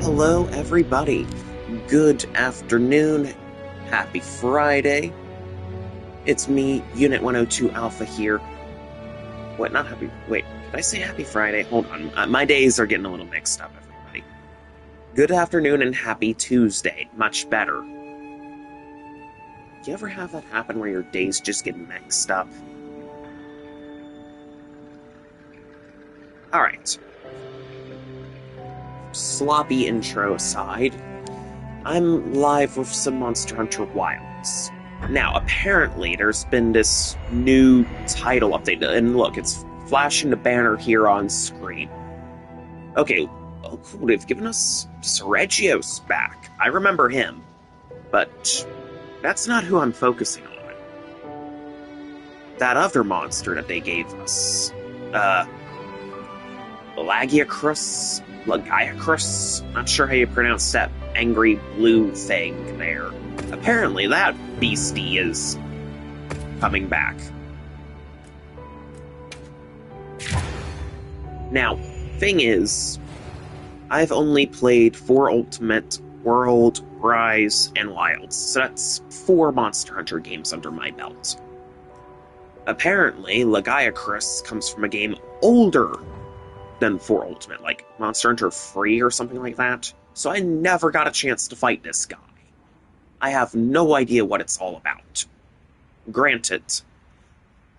Hello, everybody. Good afternoon. Happy Friday. It's me, Unit 102 Alpha here. What, not happy... Wait, did I say happy Friday? Hold on. My days are getting a little mixed up, everybody. Good afternoon and happy Tuesday. Much better. Do you ever have that happen where your days just get mixed up? Alright. Sloppy intro aside, I'm live with some Monster Hunter Wilds. Now, apparently, there's been this new title update, and look, it's flashing the banner here on screen. Okay, oh cool, they've given us Seregios back. I remember him, but that's not who I'm focusing on. That other monster that they gave us, Lagaicrus, not sure how you pronounce that angry blue thing there. Apparently that beastie is coming back. Now, thing is, I've only played 4 Ultimate, World, Rise, and Wilds, so that's 4 Monster Hunter games under my belt. Apparently, Lagaicrus comes from a game older than 4 Ultimate, like Monster Hunter Free or something like that. So I never got a chance to fight this guy. I have no idea what it's all about. Granted,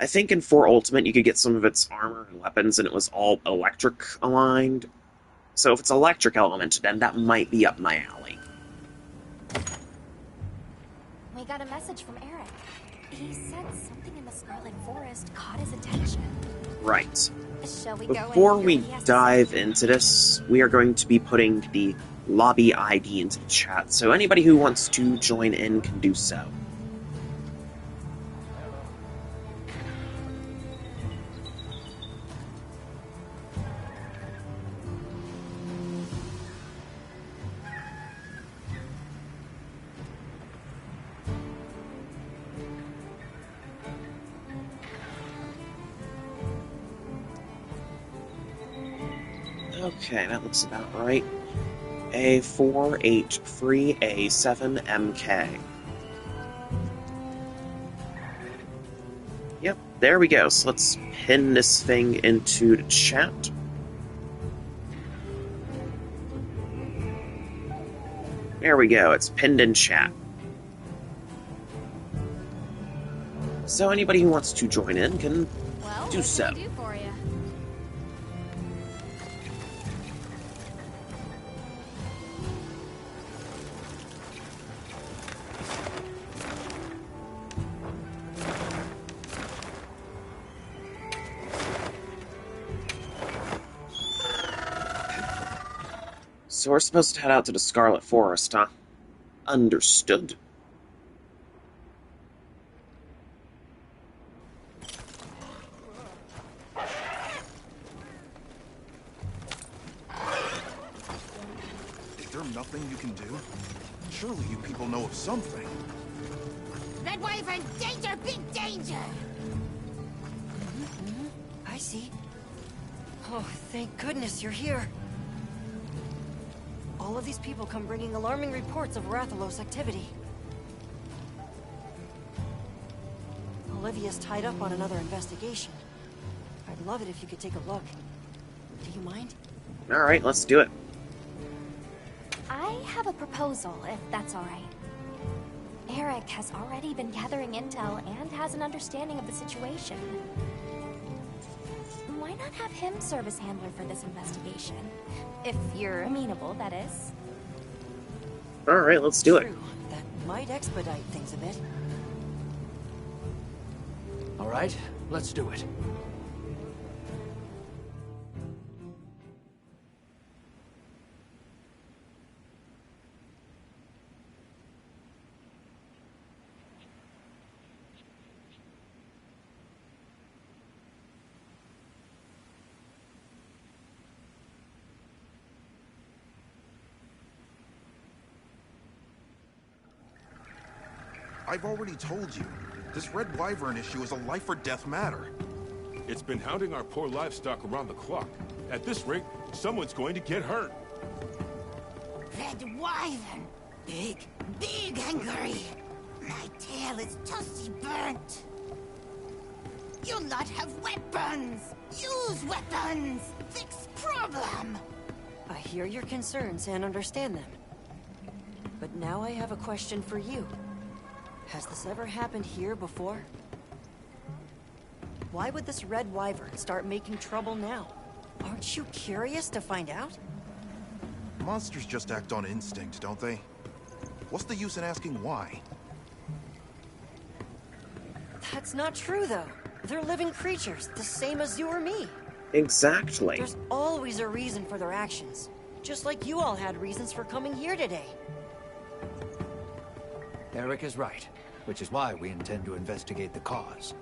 I think in 4 Ultimate you could get some of its armor and weapons and it was all electric aligned. So if it's electric element, then that might be up my alley. We got a message from Eric. He said something in the Scarlet Forest caught his attention. Right. Shall we go Before we dive into this, we are going to be putting the lobby ID into the chat, so anybody who wants to join in can do so. Okay, that looks about right. A483A7MK. Yep, there we go. So let's pin this thing into the chat. There we go, it's pinned in chat. So anybody who wants to join in can do so. What can we do for you? So we're supposed to head out to the Scarlet Forest, huh? Understood. Is there nothing you can do? Surely you people know of something. Red Wyvern, danger, big danger! I see. Oh, thank goodness you're here. All of these people come bringing alarming reports of Rathalos activity. Olivia's tied up on another investigation. I'd love it if you could take a look. Do you mind? Alright, let's do it. I have a proposal, if that's alright. Eric has already been gathering intel and has an understanding of the situation. Why not have him serve as handler for this investigation? If you're amenable, that is. Alright, let's do it. True. That might expedite things a bit. All right, let's do it. I've already told you. This Red Wyvern issue is a life-or-death matter. It's been hounding our poor livestock around the clock. At this rate, someone's going to get hurt. red wyvern. Big, big angry. My tail is toasty burnt. You'll not have weapons. Use weapons. Fix problem. I hear your concerns and understand them. But now I have a question for you. Has this ever happened here before? Why would this red wyvern start making trouble now? Aren't you curious to find out? Monsters just act on instinct, don't they? What's the use in asking why? That's not true, though. They're living creatures, the same as you or me. Exactly. There's always a reason for their actions. Just like you all had reasons for coming here today. Eric is right, which is why we intend to investigate the cause.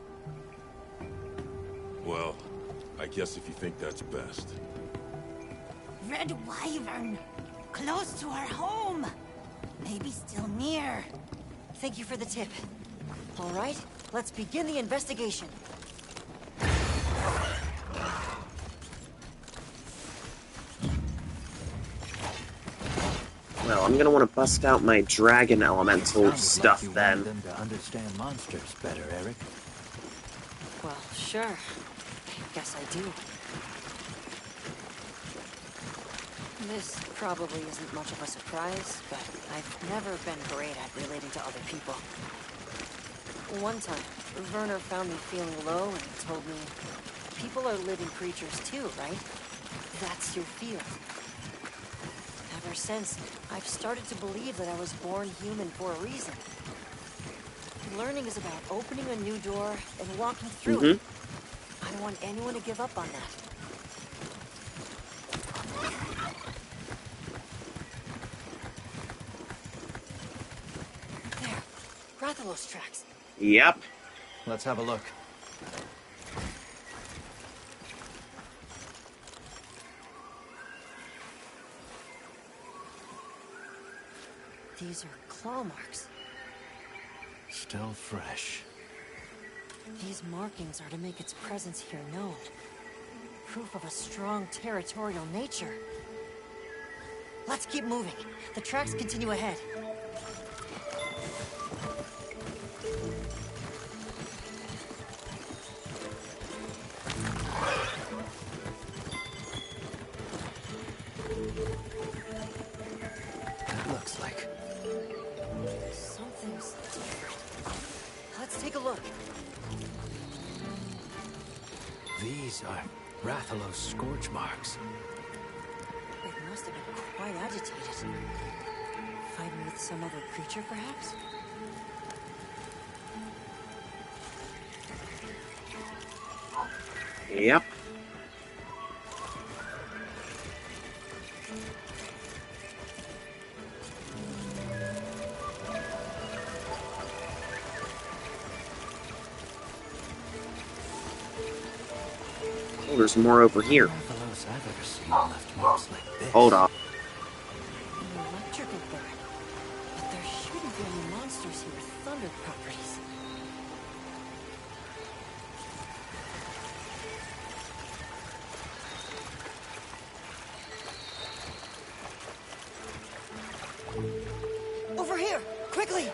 Well, I guess if you think that's best. Red wyvern. Close to our home. Maybe still near. Thank you for the tip. All right, let's begin the investigation. Well, I'm gonna want to bust out my dragon elemental Sounded stuff like you then. want them to understand monsters better, Eric. Well, sure. Guess I do. This probably isn't much of a surprise, but I've never been great at relating to other people. One time, Werner found me feeling low and told me, people are living creatures too, right? That's your field. Ever since, I've started to believe that I was born human for a reason. Learning is about opening a new door and walking through it. I don't want anyone to give up on that. There, Rathalos tracks. Yep. Let's have a look. These are claw marks. Still fresh. These markings are to make its presence here known. Proof of a strong territorial nature. Let's keep moving. The tracks continue ahead. That looks like... Something's different. Let's take a look. These are Rathalos scorch marks. It must have been quite agitated. Fighting with some other creature, perhaps? Yep. Oh, there's more over here. Rathalos I've ever seen left marks like this. Hold on. An electrical bird. But there shouldn't be any monsters here with thunder properties. Over here! Quickly!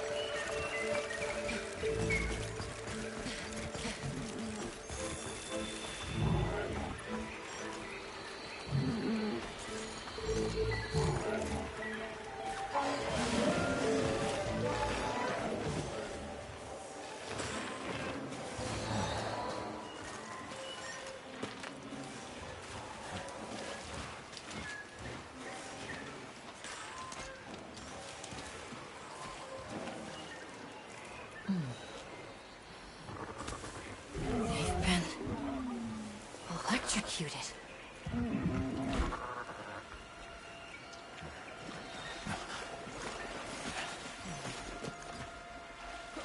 They've been electrocuted.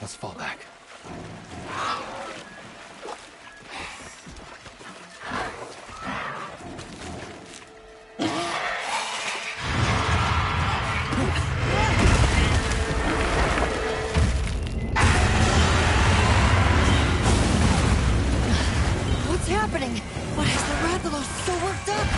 Let's fall back. What's happening? Why is the Rathalos so worked up?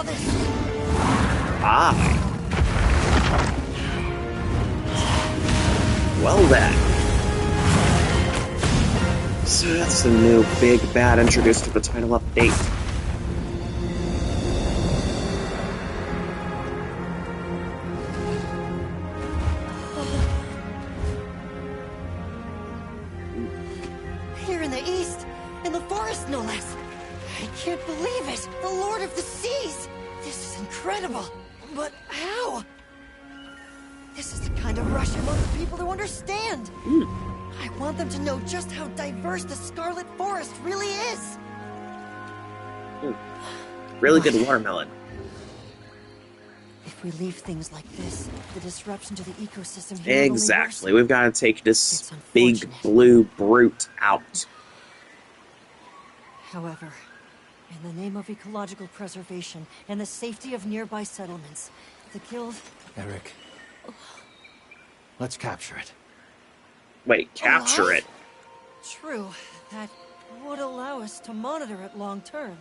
this? Aye. Well then. So that's the new big bad introduced to the title update. Here in the east, in the forest no less. I can't believe it! The Lord of the Seas! This is incredible! But how? This is the kind of rush I want the people to understand! I want them to know just how diverse the Scarlet Forest really is! Really good watermelon. If we leave things like this, the disruption to the ecosystem here will only Exactly. worsen. We've got to take this It's big unfortunate. blue brute out. However, in the name of ecological preservation and the safety of nearby settlements, the guild... Eric, let's capture it. Wait, capture Alive? it? True, that would allow us to monitor it long term.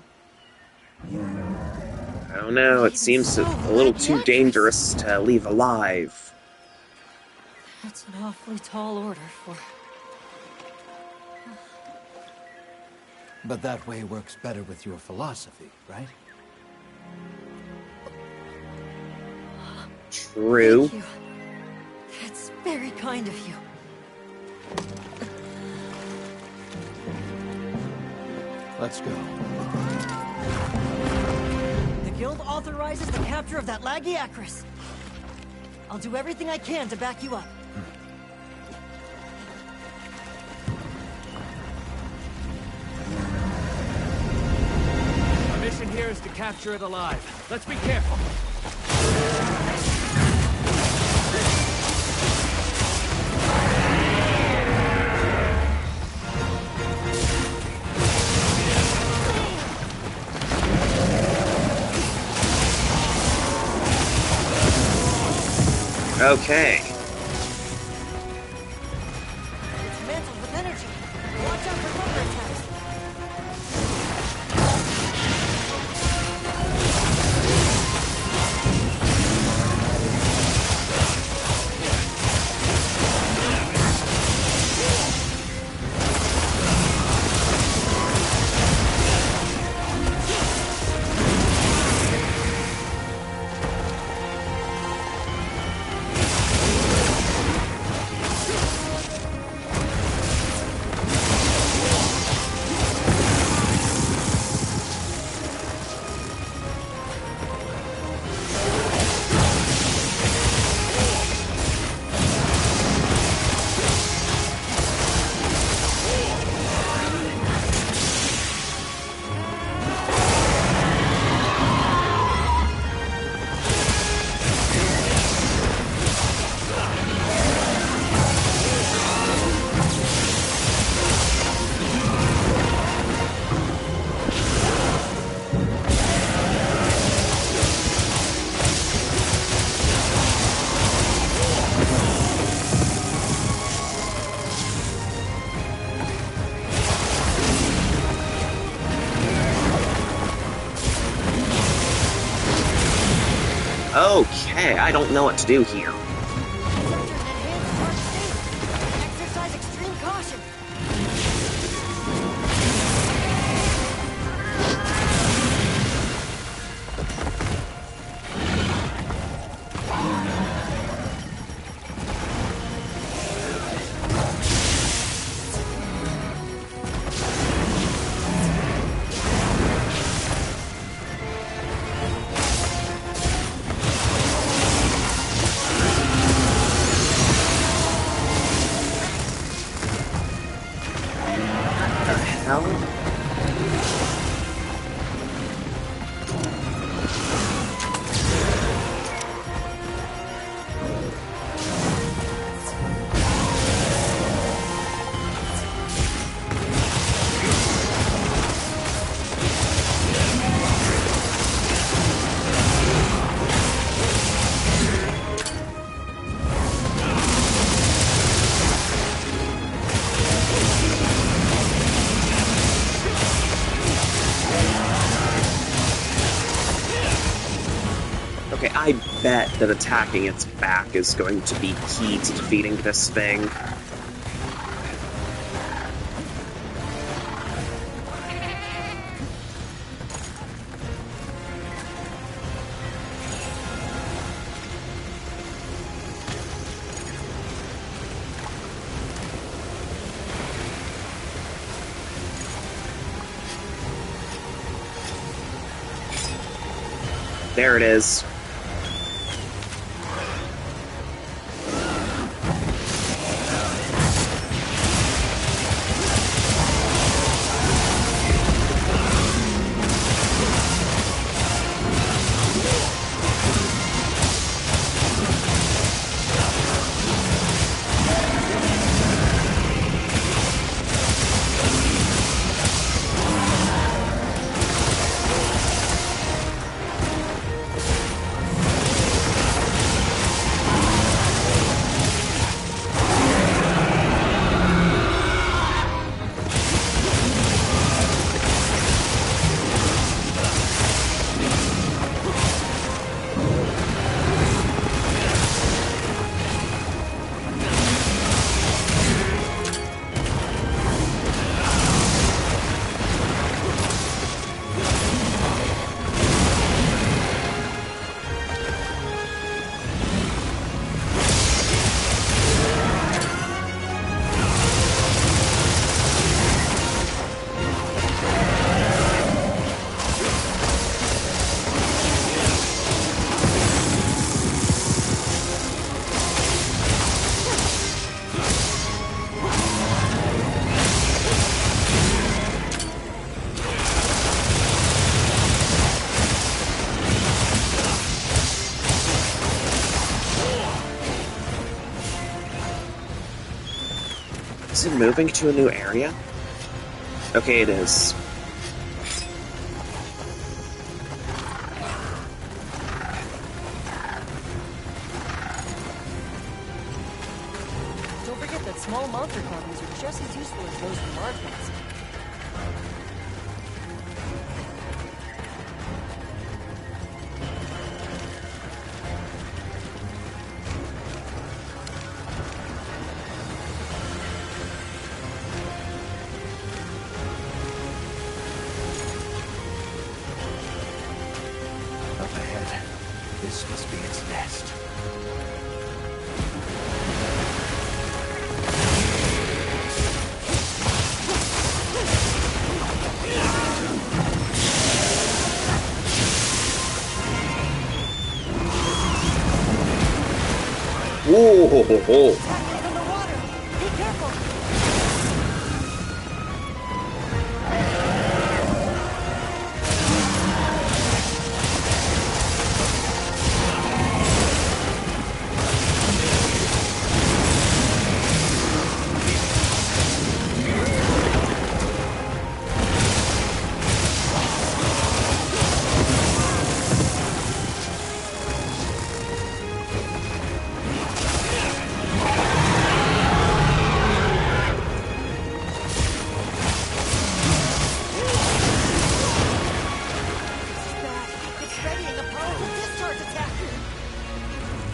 I don't know, it Even seems so, a little too Lagaicrus. dangerous to leave alive. That's an awfully tall order for... But that way works better with your philosophy, right? True. Thank you. That's very kind of you. Let's go. The guild authorizes the capture of that Lagaicrus. I'll do everything I can to back you up. Our mission here is to capture it alive. Let's be careful. Okay. It's mantled with energy. Watch out for thunder attacks. Okay, I don't know what to do here. It's under an enhanced dark state. Exercise extreme caution. I bet that attacking its back is going to be key to defeating this thing. There it is. Is it moving to a new area? Okay, it is. Don't forget that small monster colonies are just as useful as those from large ones. Up ahead. This must be its nest. Whoa, ho, ho, ho. From the water! Be careful!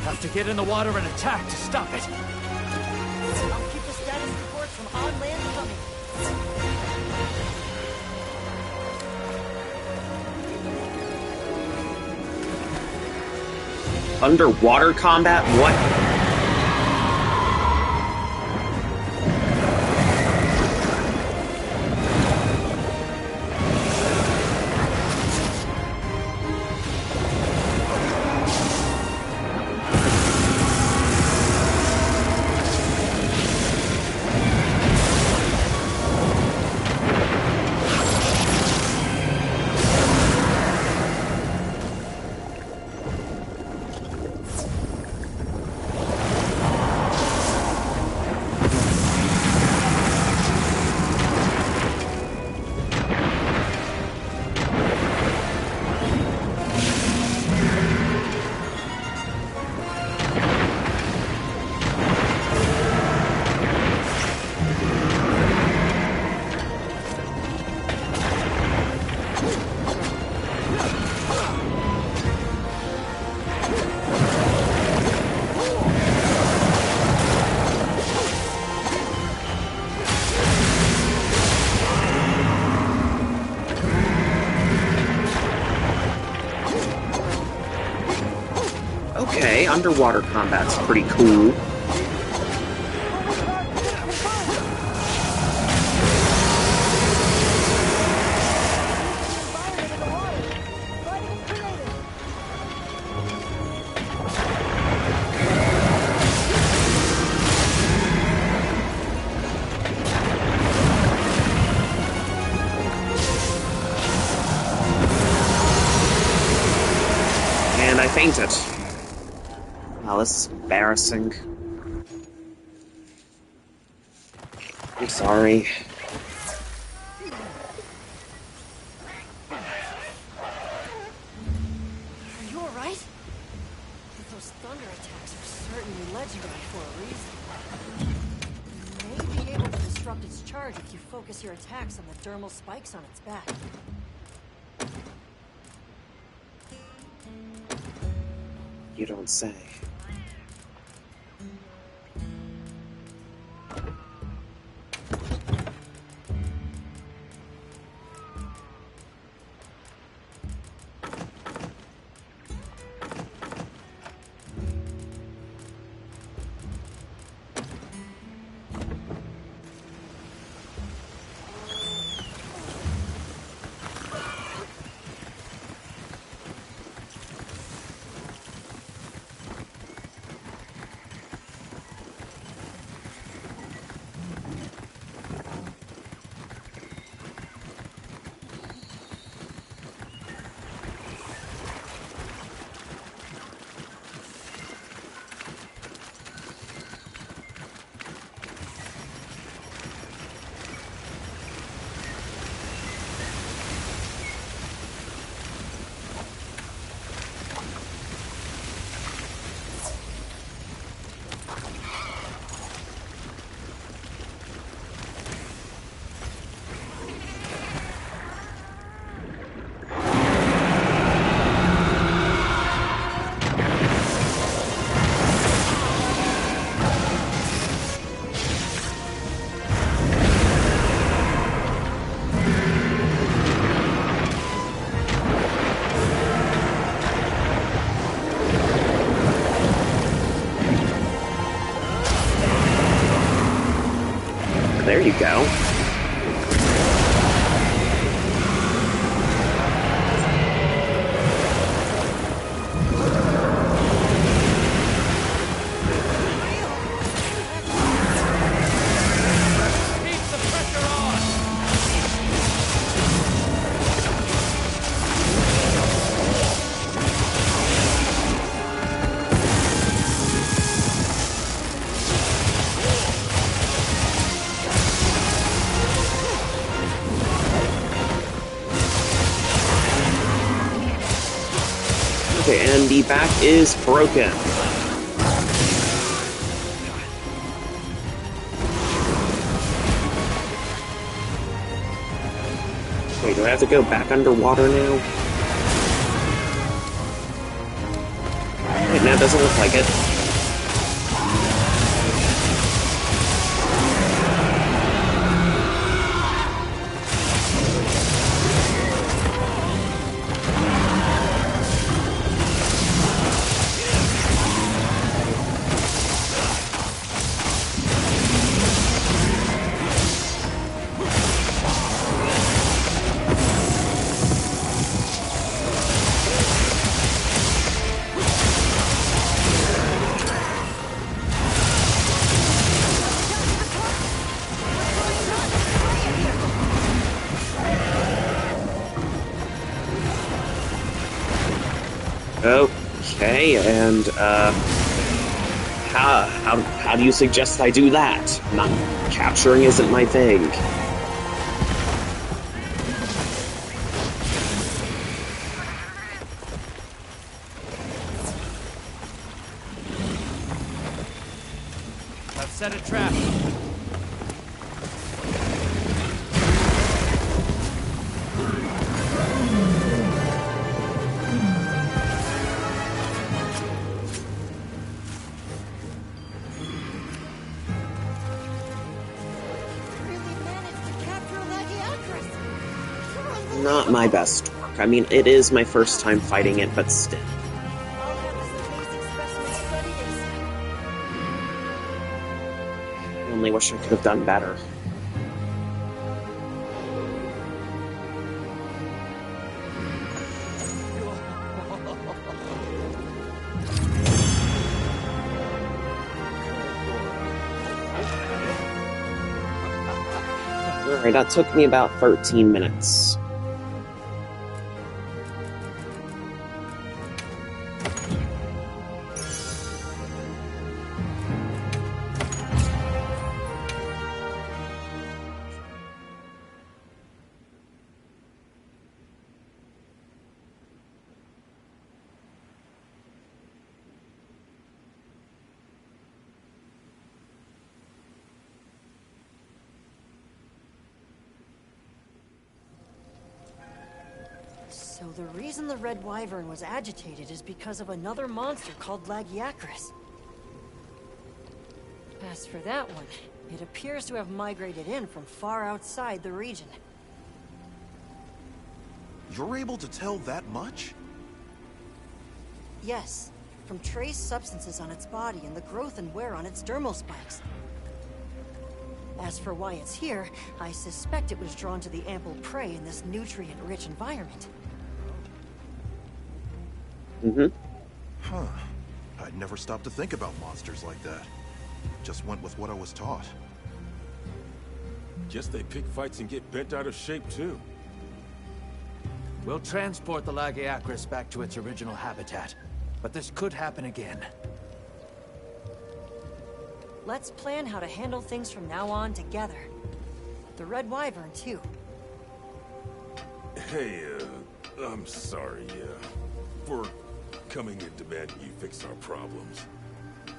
Have to get in the water and attack to stop it. I'll keep the status reports from on land coming. Underwater combat? What? okay, underwater combat's pretty cool. And I fainted. Wow, this is embarrassing. I'm sorry. Are you alright? Those thunder attacks are certainly legendary for a reason. You may be able to disrupt its charge if you focus your attacks on the dermal spikes on its back. You don't say. There you go. Keep the pressure on! Okay, and the back is broken. Wait, do I have to go back underwater now? Wait, no, it doesn't look like it. Okay, and how do you suggest I do that? Not capturing isn't my thing. I've set a trap. Not my best work. I mean, it is my first time fighting it, but still. I'll have this amazing specimen only wish I could have done better. Alright, that took me about 13 minutes. So the reason the Red Wyvern was agitated is because of another monster called Lagaicrus. As for that one, it appears to have migrated in from far outside the region. You're able to tell that much? Yes, from trace substances on its body and the growth and wear on its dermal spikes. As for why it's here, I suspect it was drawn to the ample prey in this nutrient-rich environment. Huh. I'd never stopped to think about monsters like that. Just went with what I was taught. Guess they pick fights and get bent out of shape, too. We'll transport the Lagaicrus back to its original habitat, but this could happen again. Let's plan how to handle things from now on together. The Red Wyvern, too. Hey, I'm sorry, for coming and demanding you fix our problems.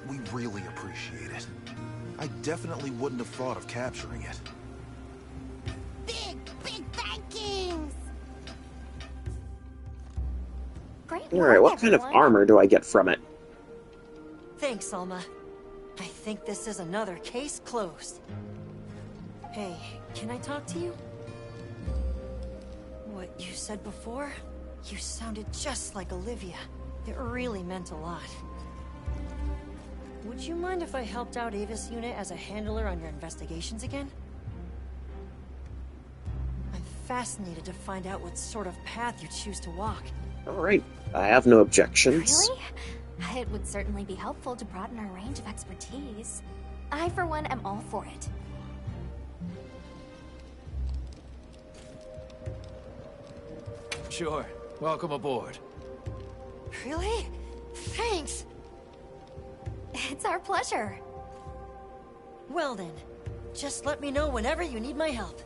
We really appreciate it. I definitely wouldn't have thought of capturing it. Big Vikings! Great Alright, work, what kind of everyone. armor do I get from it? Thanks, Alma. I think this is another case closed. Hey, can I talk to you? What you said before? You sounded just like Olivia. It really meant a lot. Would you mind if I helped out Ava's unit as a handler on your investigations again? I'm fascinated to find out what sort of path you choose to walk. Alright, I have no objections. Really? It would certainly be helpful to broaden our range of expertise. I, for one, am all for it. Sure. Welcome aboard. Really? Thanks! It's our pleasure. Well then, just let me know whenever you need my help.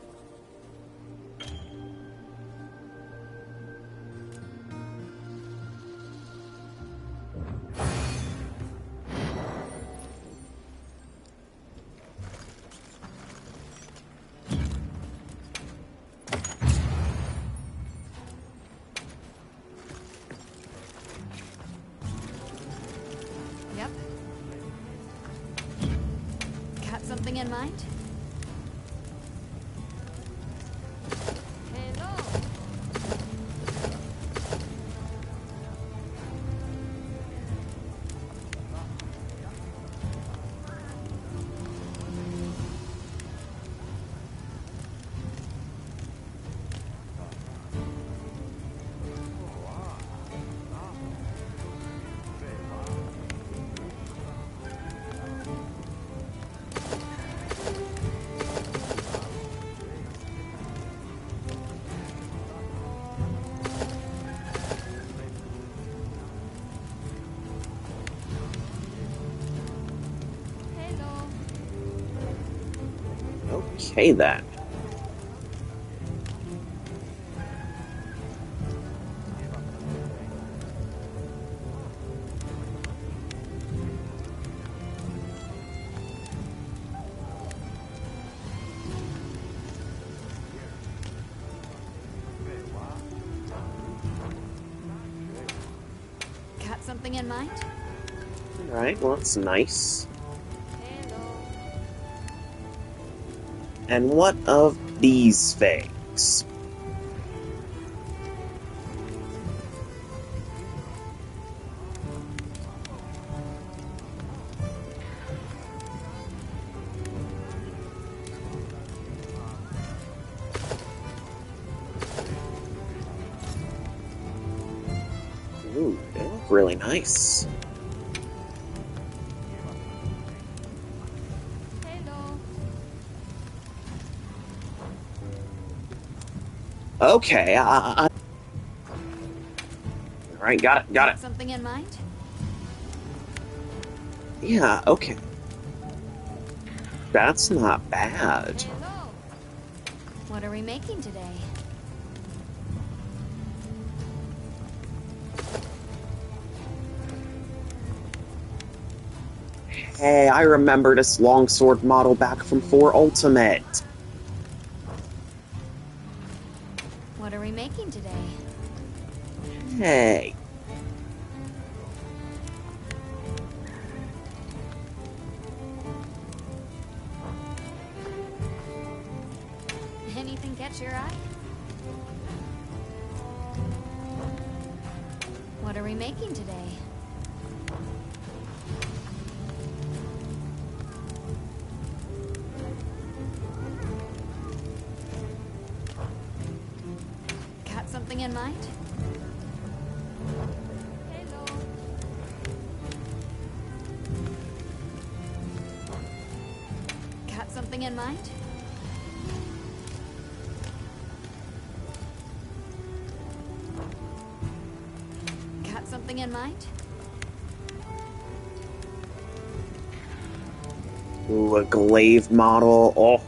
Yep. Got something in mind? Hello. Okay then. Got something in mind? Alright, well that's nice. Hello. And what of these things? look really nice. Hello. Okay, all right, got it. Something in mind? Yeah, okay. That's not bad. Hello. What are we making today? Hey, I remember this longsword model back from 4 Ultimate. What are we making today? Hey. Anything catch your eye? What are we making today? Got something in mind? Hello. Got something in mind? Got something in mind? Ooh, a glaive model. Oh,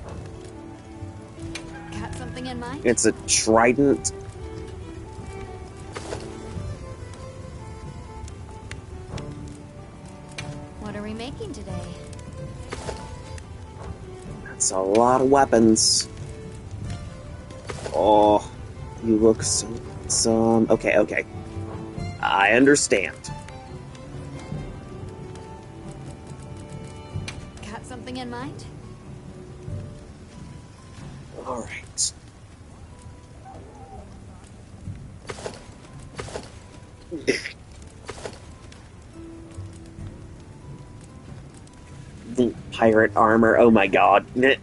Got something in mind? it's a trident. What are we making today? That's a lot of weapons. Oh, you look so handsome. Okay. I understand. Got something in mind? Alright. The pirate armor, oh my god. Hello.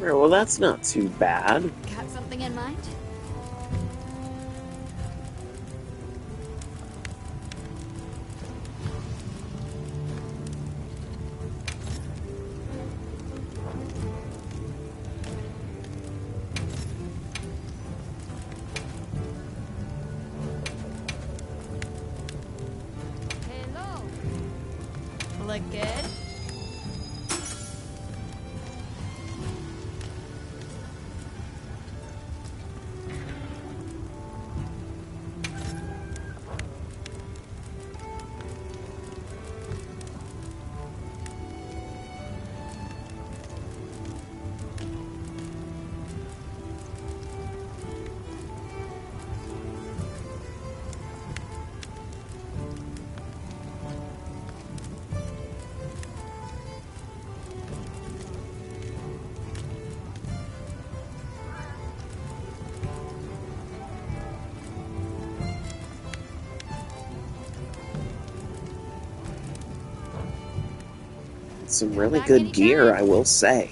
Well, that's not too bad. Got something in mind? Hello. Look good? Some really good gear, I will say.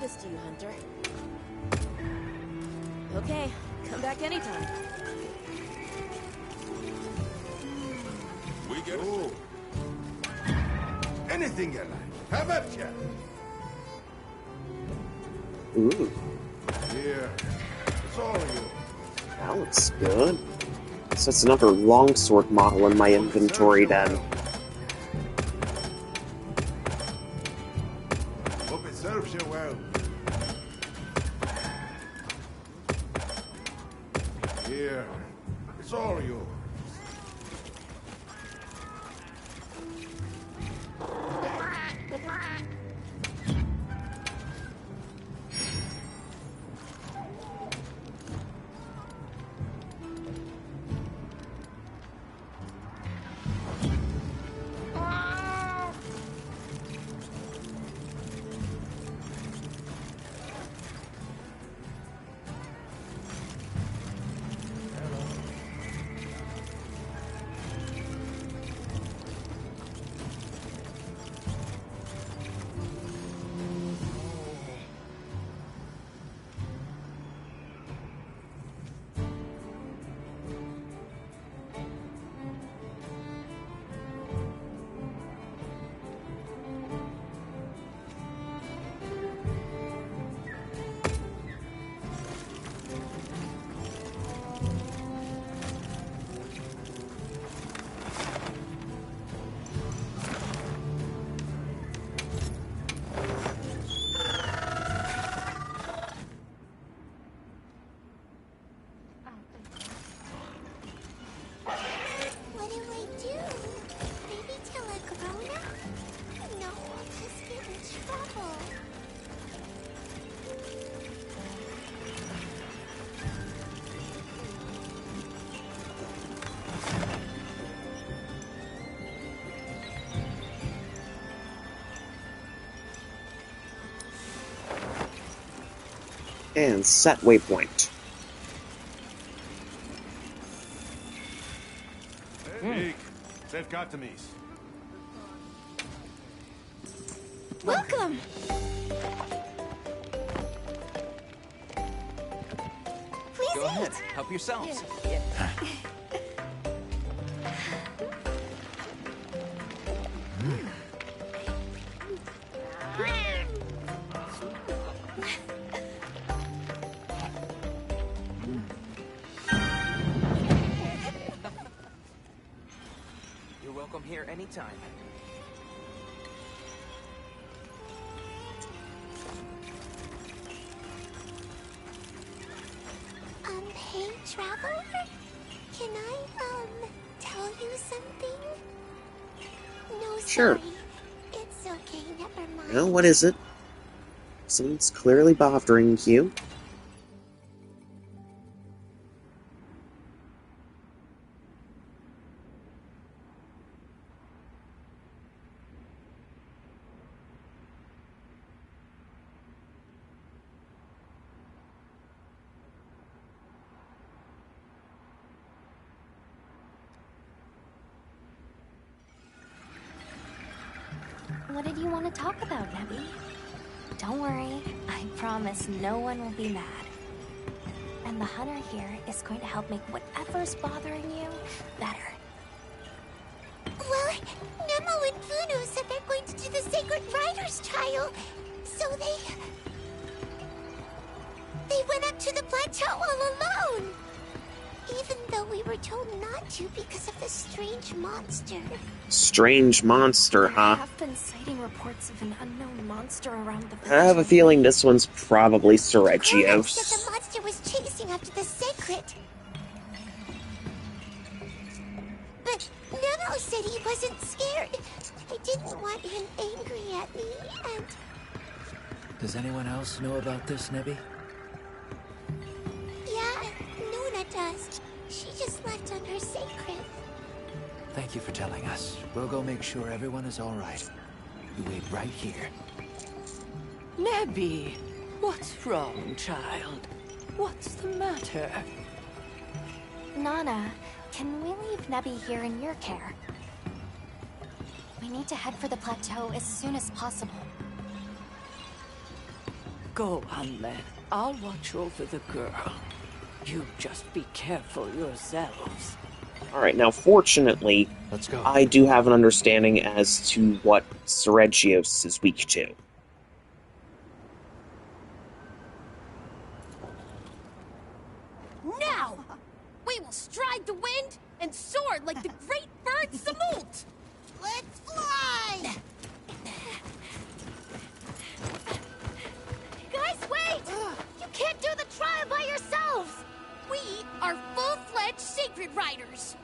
this to you, Hunter. Okay, come back anytime. We get Ooh. Anything you like. Have at ya. Ooh, Here. It's all of you. that looks good. So it's another longsword model in my inventory then. Hope it serves you well. Here. It's all yours. What do I do? Maybe tell a grown-up? No, I'll just get in trouble. And set waypoint. Hey, they've got to me. Welcome! Please Go ahead, help yourselves. You're welcome here anytime. Hey, traveler? Can I, tell you something? No, Sure. sorry. It's okay, never mind. Well, what is it? Something's clearly bothering you. What did you want to talk about, Nebby? Don't worry, I promise no one will be mad. And the hunter here is going to help make whatever's bothering you better. Well, Nemo and Funo said they're going to do the Sacred Riders trial, so they went up to the plateau all alone. Even though we were told not to because of the strange monster. Strange monster, huh? I have been citing reports of an unknown monster around the village. I have a feeling this one's probably Kodak said Seregios. the monster was chasing after the Sacred. But Nemo said he wasn't scared. I didn't want him angry at me, and... Does anyone else know about this, Nebby? Yeah, Luna does. She just left on her Sacred. Thank you for telling us. We'll go make sure everyone is all right. You wait right here. Nebby, what's wrong, child? What's the matter? Nana, can we leave Nebby here in your care? We need to head for the plateau as soon as possible. Go on then. I'll watch over the girl. You just be careful yourselves. Alright, now fortunately, Let's go. I do have an understanding as to what Seregios is weak to. Now! We will stride the wind and soar like the great bird Samult! Let's fly! Guys, wait! You can't do the trial by yourselves! We are full-fledged Sacred Riders!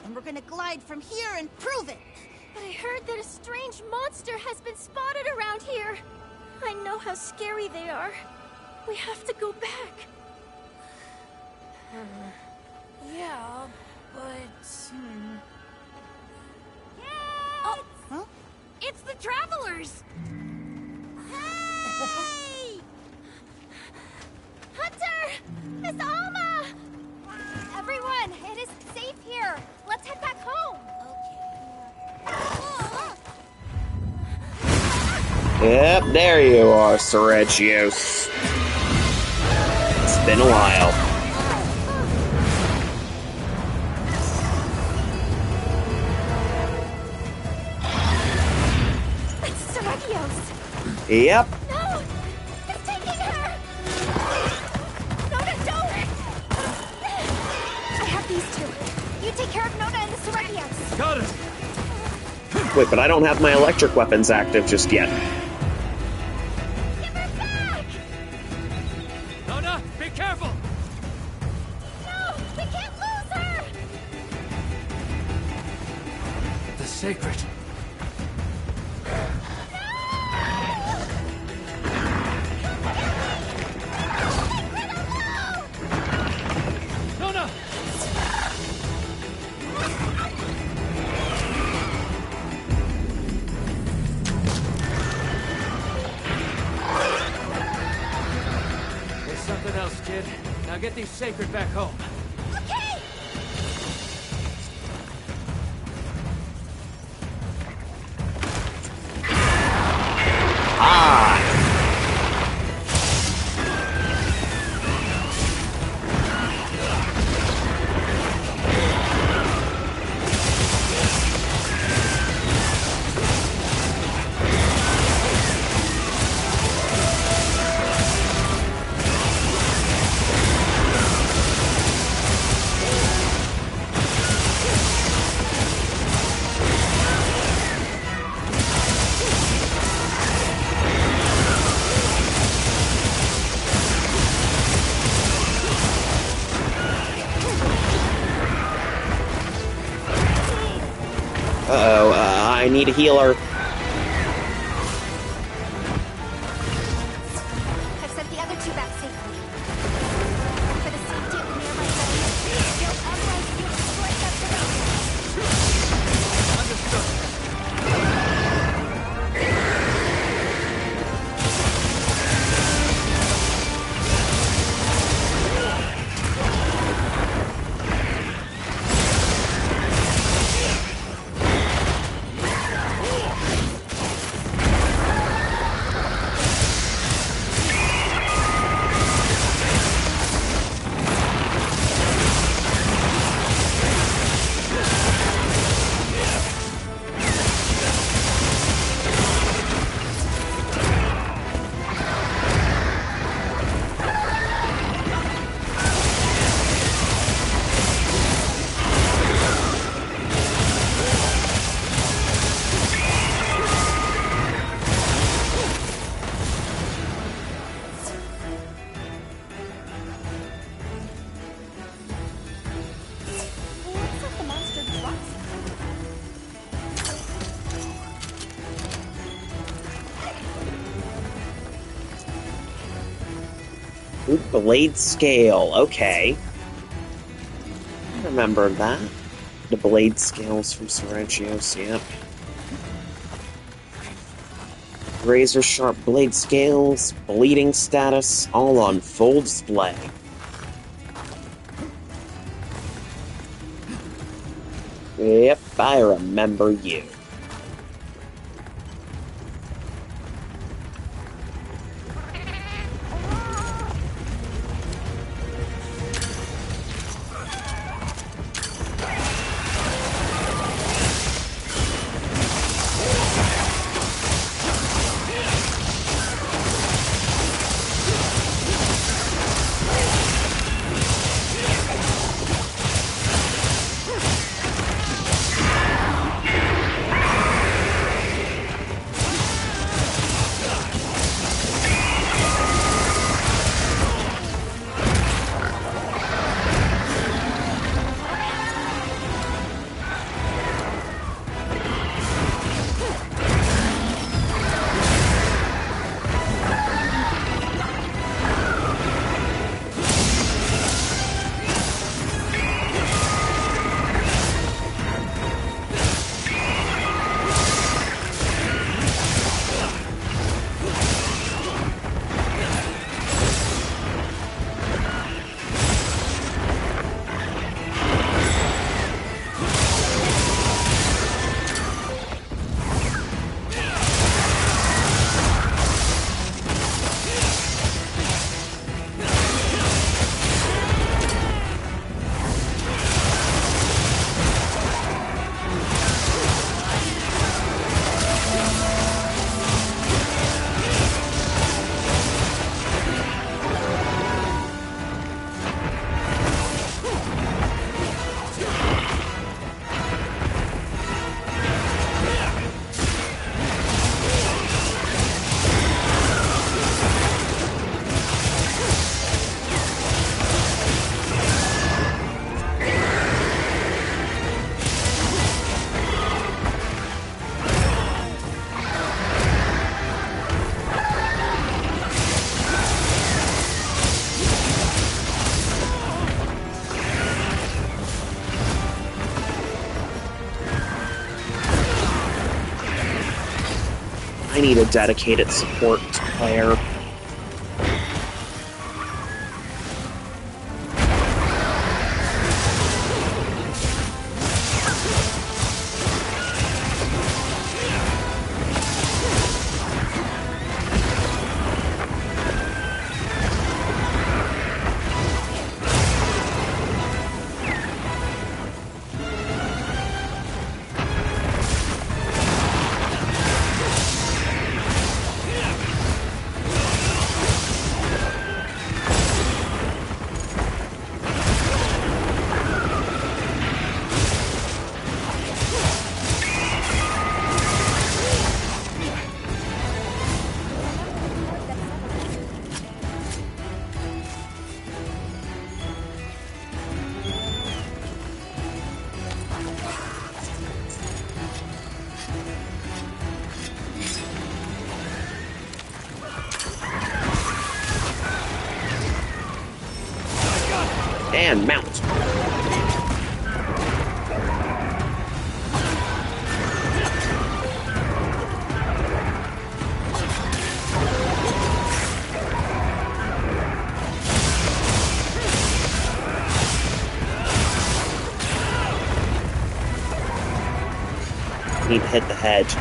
And we're gonna glide from here and prove it! But I heard that a strange monster has been spotted around here. I know how scary they are. We have to go back. Yeah, but... Oh, huh? It's the Travelers! Hey! Hunter! Miss Alma! Everyone, it is safe here. Let's head back home. Yep, there you are, Seregios. It's been a while. It's Seregios. Yep. No! It's taking her! Nona, don't! I have these two. You take care of Nona and the Seregios. Got it! Wait, but I don't have my electric weapons active just yet. Give her back! Nona, be careful! No! We can't lose her! The Sacred. Nona! There's something else, kid. Now get these Sacred back home. Okay! Ah! Uh-oh, I need a healer. I've sent the other two back safely. For the safety of the nearby settlement, build uprights to destroy that Seregios. Understood. Looks like the monster drops. Ooh, blade scale, okay. I remember that. The blade scales from Seregios, yep. Razor sharp blade scales, bleeding status, all on full display. Yep, I remember you. need a dedicated support player. And mount. Need to hit the hedge.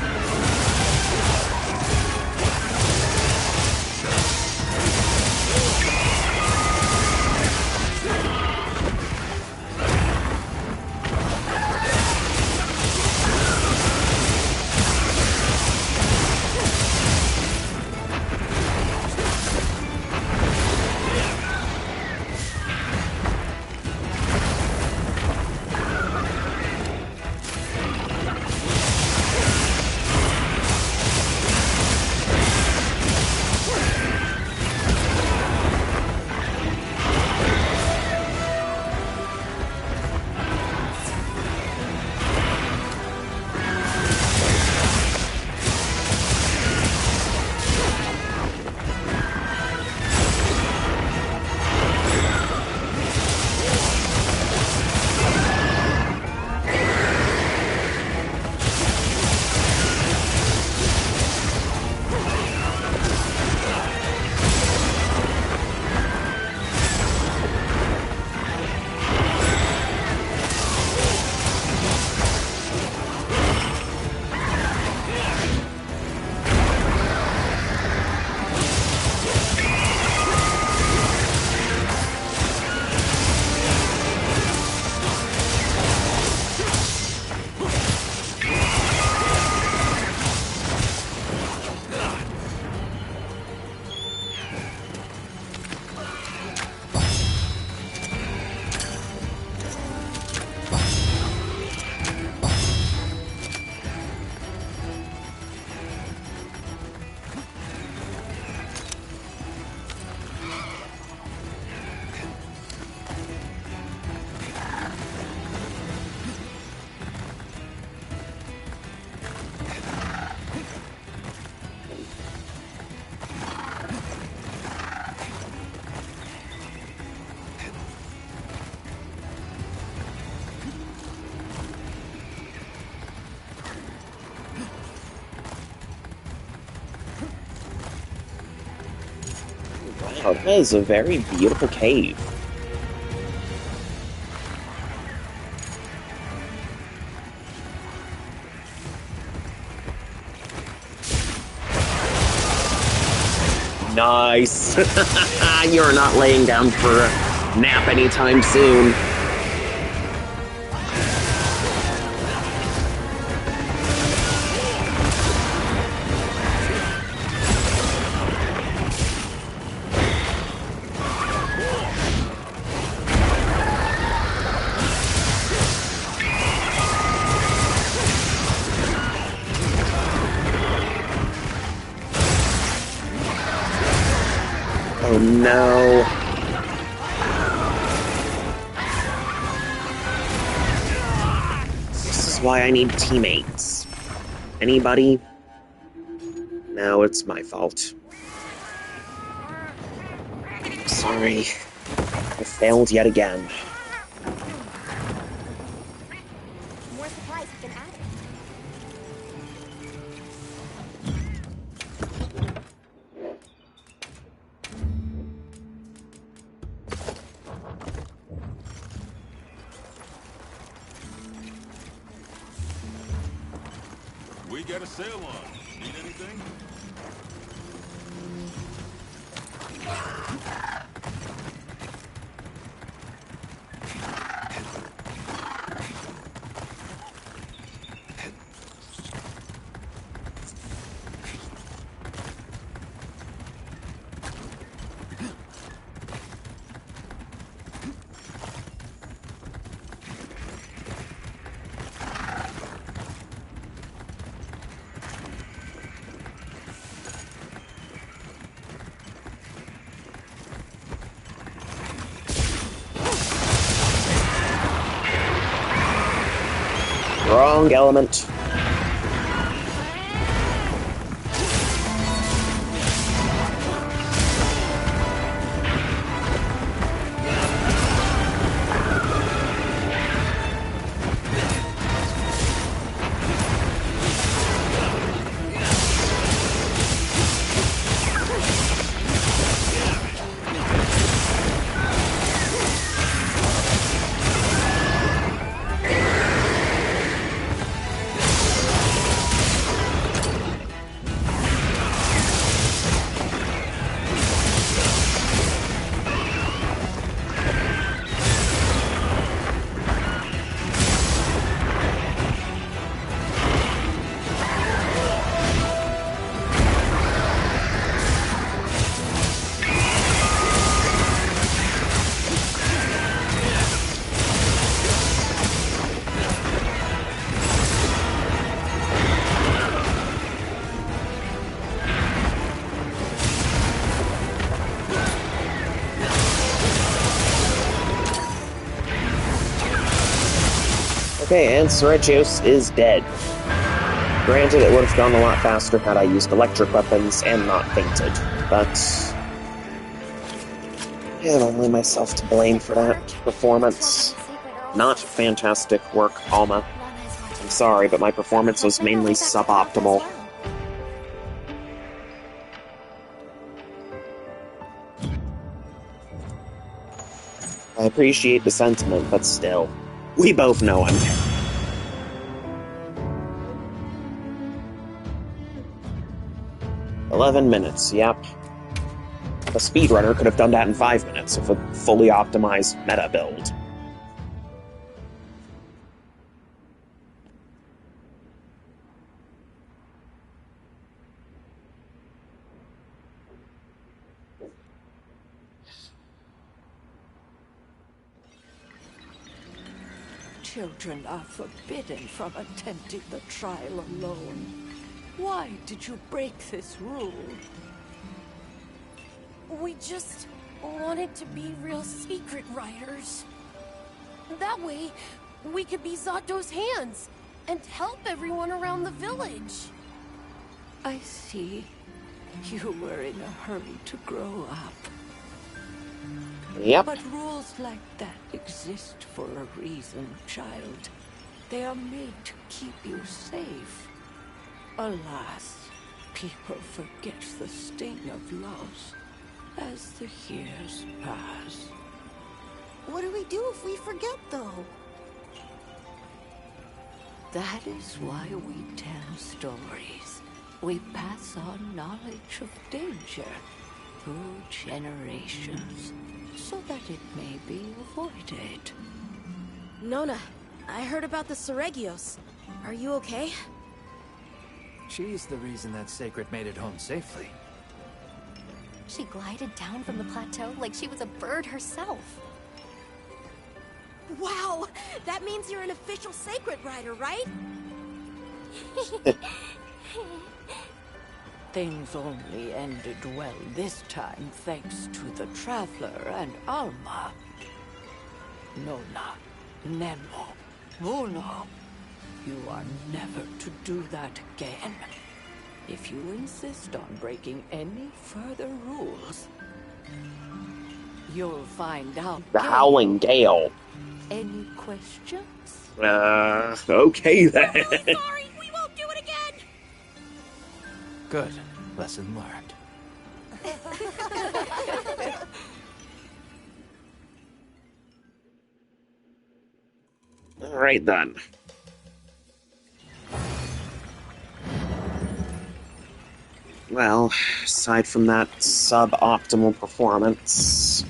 Wow, that is a very beautiful cave. Nice! You're not laying down for a nap anytime soon. Oh no. This is why I need teammates. Anybody? No, it's my fault. Sorry. I failed yet again. More supplies have been added. we got a sale on. Need anything? Wrong element. Okay, and Seregios is dead. Granted, it would have gone a lot faster had I used electric weapons and not fainted, but I have only myself to blame for that performance. Not fantastic work, Alma. I'm sorry, but my performance was mainly suboptimal. I appreciate the sentiment, but still. We both know I'm terrible. "11 minutes, yep. A speedrunner could have done that in 5 minutes with a fully optimized meta build. Children are forbidden from attempting the trial alone. Why did you break this rule? We just wanted to be real secret riders. That way, we could be Zato's hands and help everyone around the village. I see. You were in a hurry to grow up. Yep. But rules like that exist for a reason, child. They are made to keep you safe. Alas, people forget the sting of loss as the years pass. What do we do if we forget, though? That is why we tell stories. We pass on knowledge of danger through generations, so that it may be avoided. Nona, I heard about the Seregios. Are you okay? She's the reason that Sacred made it home safely. She glided down from the plateau like she was a bird herself. Wow! That means you're an official Sacred Rider, right? Things only ended well this time thanks to the Traveler and Alma. Nona, Nemo, Muno, you are never to do that again. If you insist on breaking any further rules, you'll find out. The Howling Gale. Any questions? Okay then. I'm really sorry! We won't do it again! Good. Lesson learned. Alright then. Well, aside from that suboptimal performance,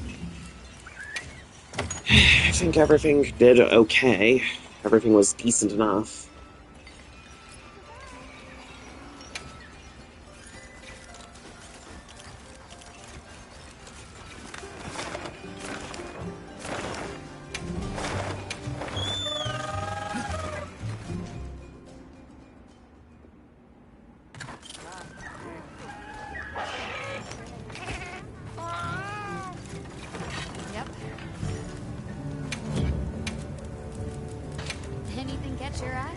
I think everything did okay. Everything was decent enough. Yep. Anything catch your eye?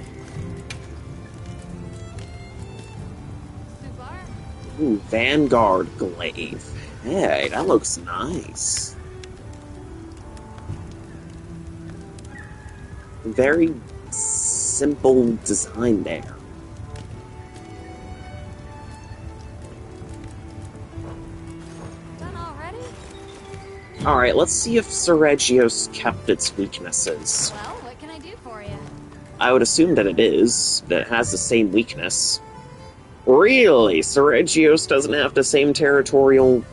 Subar? Ooh, Vanguard Glaive. Hey, that looks nice. Very simple design there. Done already? Alright, let's see if Seregios kept its weaknesses. Well, what can I do for you? I would assume that it has the same weakness. Really? Seregios doesn't have the same territorial...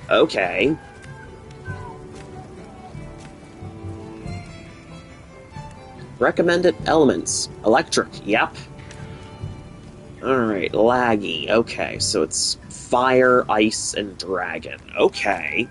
Okay. Recommended elements. Electric, yep. Alright, laggy. Okay, so it's fire, ice, and dragon. Okay.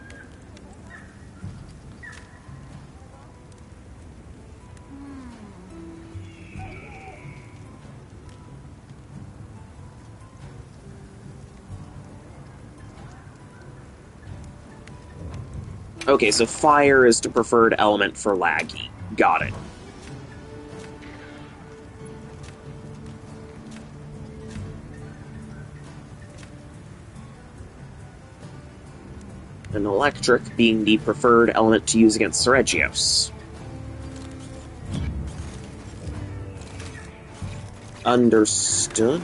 Okay, so fire is the preferred element for laggy. Got it. And electric being the preferred element to use against Seregios. Understood.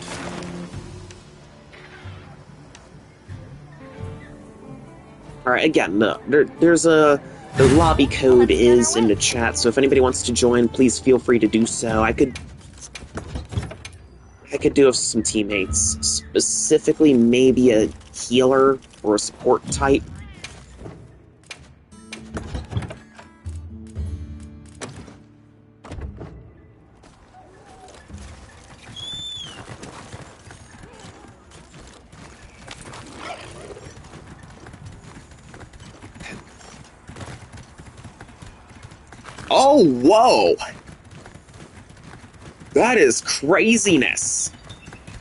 Alright, again, there's the lobby code is in the chat, so if anybody wants to join, please feel free to do so. I could do with some teammates, specifically maybe a healer or a support type. Oh, whoa! That is craziness!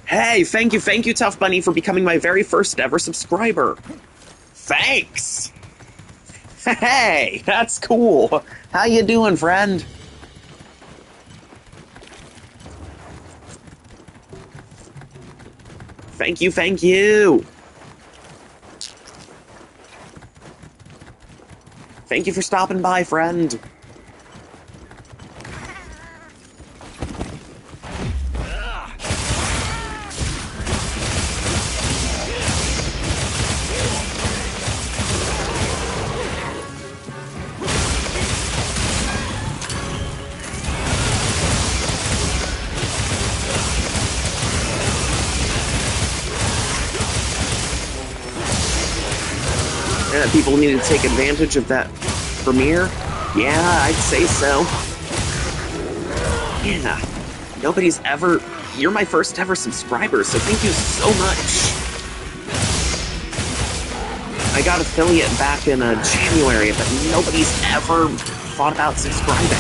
Hey, thank you, Tough Bunny, for becoming my very first ever subscriber! Thanks! Hey, that's cool! How you doing, friend? Thank you! Thank you for stopping by, friend! People need to take advantage of that premiere? Yeah, I'd say so. Yeah. Nobody's ever... You're my first ever subscriber, so thank you so much. I got affiliate back in January, but nobody's ever thought about subscribing.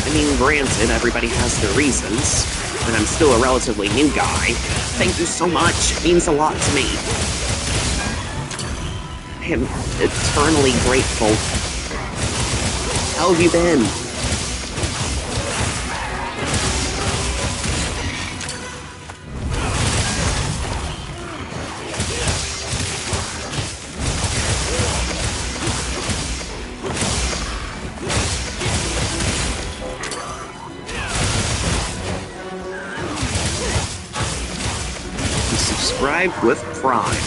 I mean, granted, everybody has their reasons, and I'm still a relatively new guy. Thank you so much. It means a lot to me. I am eternally grateful. How have you been? Subscribed with Prime.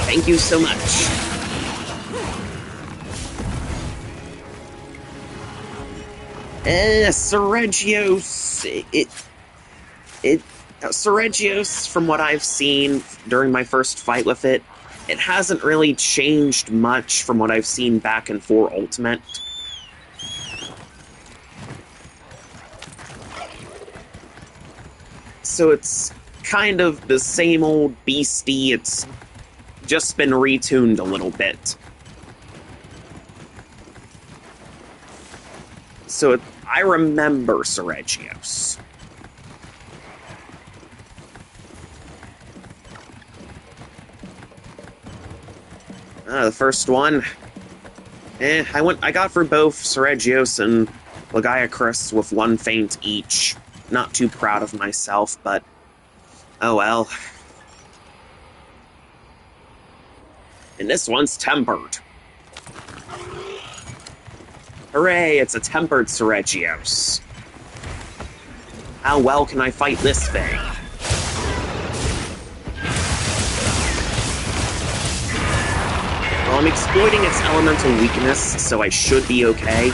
Thank you so much. Seregios, Seregios, from what I've seen during my first fight with it, it hasn't really changed much from what I've seen back in 4 Ultimate. So it's kind of the same old beastie, it's just been retuned a little bit. So I remember Seregios. The first one, I got for both Seregios and Lagaicrus with 1 feint each. Not too proud of myself, but oh well. And this one's tempered. Hooray, it's a tempered Seregios. How well can I fight this thing? Well, I'm exploiting its elemental weakness, so I should be okay.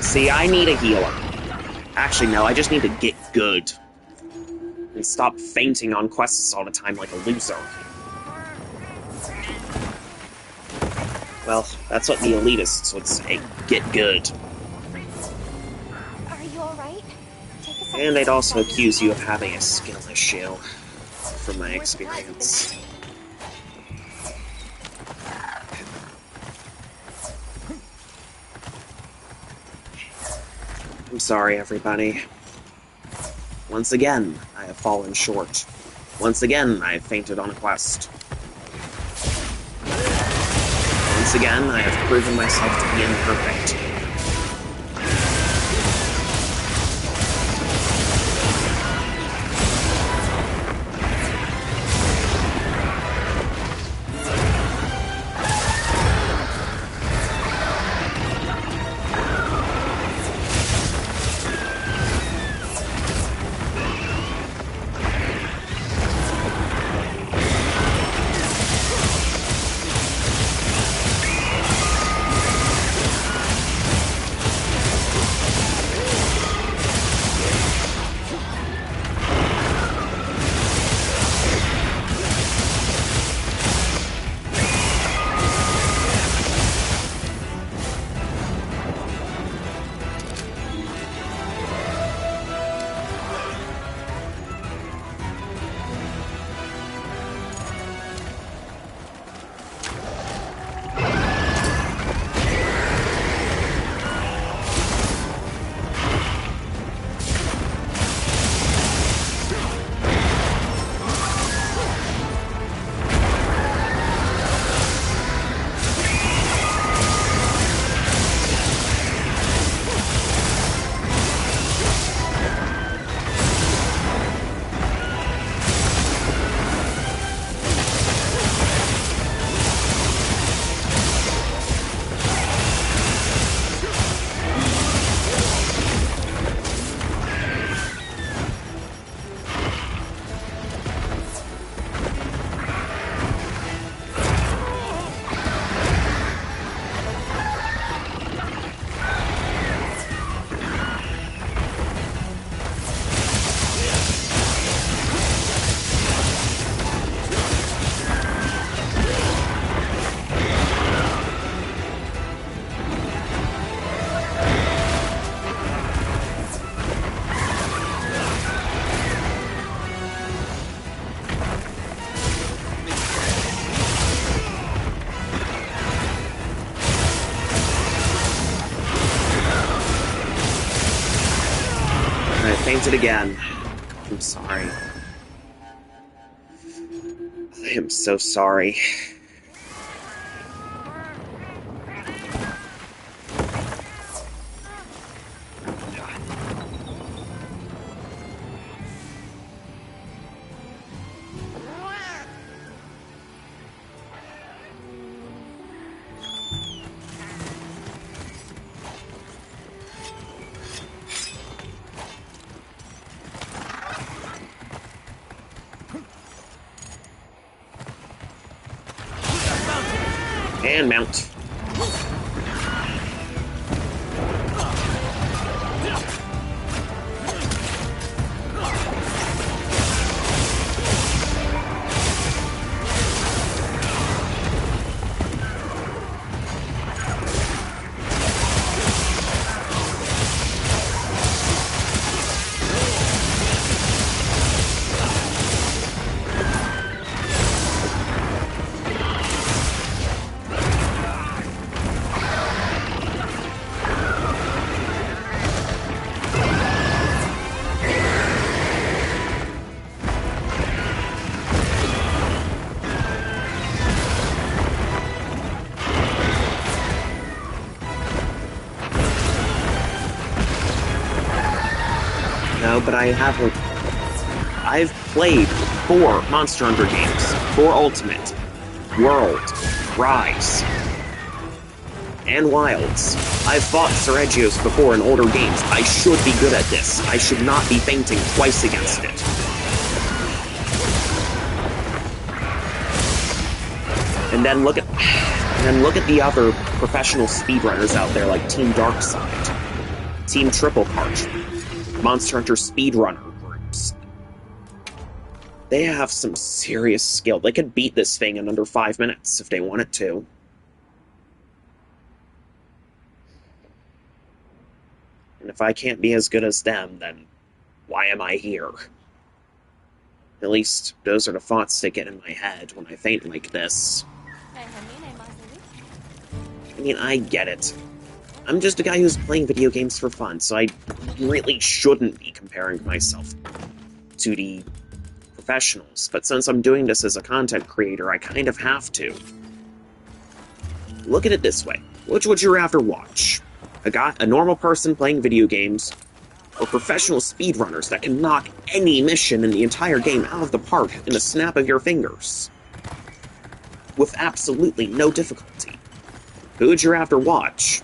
See, I need a healer. Actually, no, I just need to get good. And stop fainting on quests all the time like a loser. Well, that's what the elitists would say. Get good. Are you alright? And they'd also accuse you of having a skill issue, from my experience. I'm sorry, everybody. Once again, I have fallen short. Once again, I have fainted on a quest. Once again, I have proven myself to be imperfect. disappointed again. I'm sorry. I am so sorry. And mount. No, but I've played 4 Monster Hunter games. 4 Ultimate, World, Rise, and Wilds. I've fought Seregios before in older games. I should be good at this. I should not be fainting twice against it. And then look at the other professional speedrunners out there like Team Darkside, Team Triple Cart, Monster Hunter speedrunner groups. They have some serious skill. They could beat this thing in under 5 minutes if they wanted to. And if I can't be as good as them, then why am I here? At least those are the thoughts that get in my head when I faint like this. I mean, I get it. I'm just a guy who's playing video games for fun, so I really shouldn't be comparing myself to the professionals. But since I'm doing this as a content creator, I kind of have to. Look at it this way. Which would you rather watch? A normal person playing video games, or professional speedrunners that can knock any mission in the entire game out of the park in a snap of your fingers? With absolutely no difficulty. Who would you rather watch?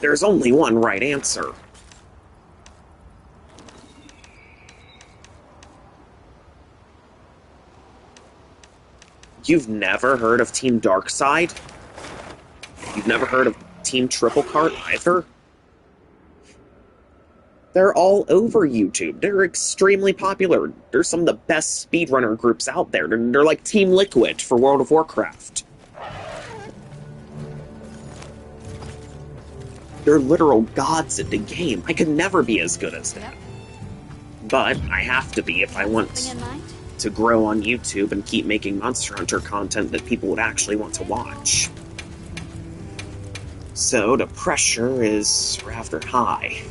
There's only one right answer. You've never heard of Team Darkside? You've never heard of Team Triple Cart either? They're all over YouTube. They're extremely popular. They're some of the best speedrunner groups out there. They're like Team Liquid for World of Warcraft. They're literal gods at the game. I could never be as good as them. But I have to be if I want to grow on YouTube and keep making Monster Hunter content that people would actually want to watch. So the pressure is rather high.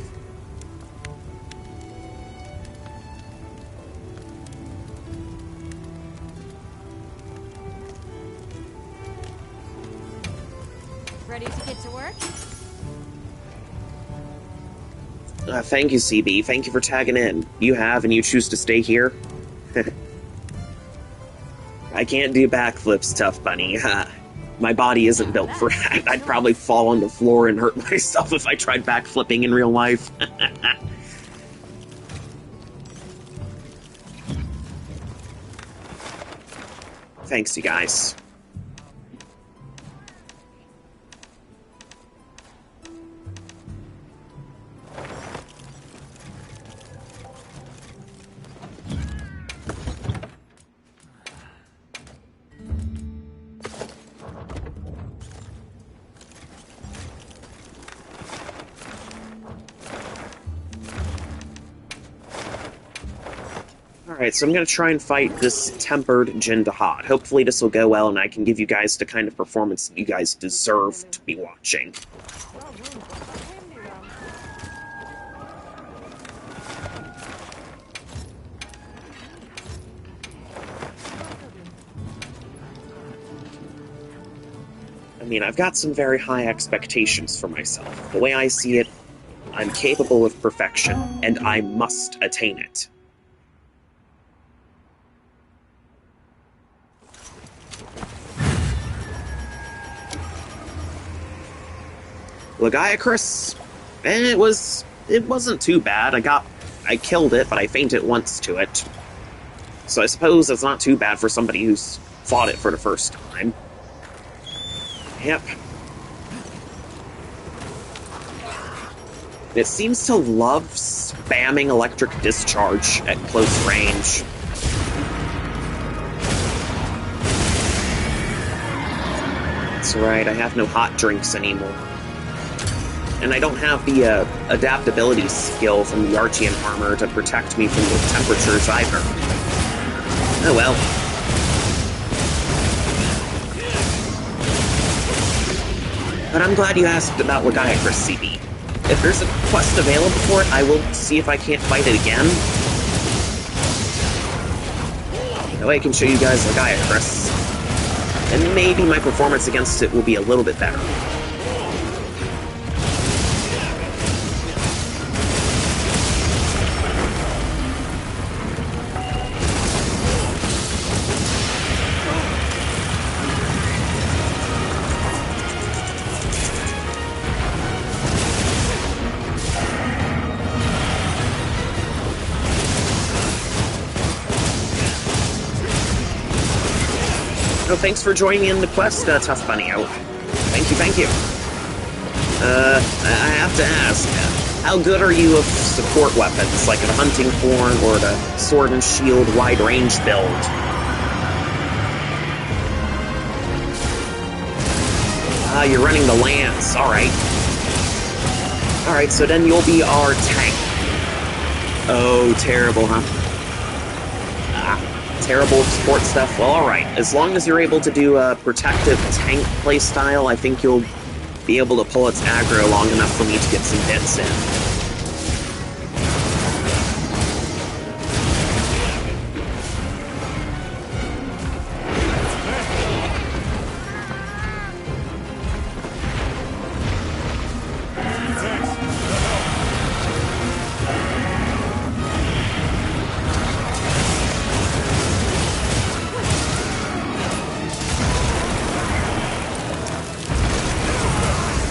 Ready to get to work? Thank you, CB. Thank you for tagging in. You have, and you choose to stay here? I can't do backflips, Tough Bunny. My body isn't built for that. I'd probably fall on the floor and hurt myself if I tried backflipping in real life. Thanks, you guys. Alright, so I'm gonna try and fight this tempered Jin Dahad. Hopefully this will go well and I can give you guys the kind of performance that you guys deserve to be watching. I mean, I've got some very high expectations for myself. The way I see it, I'm capable of perfection, and I must attain it. Lagaicrus, it wasn't too bad. I killed it, but I fainted once to it. So I suppose it's not too bad for somebody who's fought it for the first time. Yep. It seems to love spamming electric discharge at close range. That's right, I have no hot drinks anymore. And I don't have the adaptability skill from the Archean armor to protect me from the temperatures either. Oh well. But I'm glad you asked about Lagaicrus, CB. If there's a quest available for it, I will see if I can't fight it again. That way I can show you guys Lagaicrus. And maybe my performance against it will be a little bit better. Oh, thanks for joining in the quest, Tough Bunny. Oh, thank you. I have to ask, how good are you of support weapons, like a hunting horn or the sword and shield wide range build? Ah, you're running the lance, alright. Alright, so then you'll be our tank. Oh, terrible, huh? Terrible support stuff. Well, alright. As long as you're able to do a protective tank playstyle, I think you'll be able to pull its aggro long enough for me to get some hits in.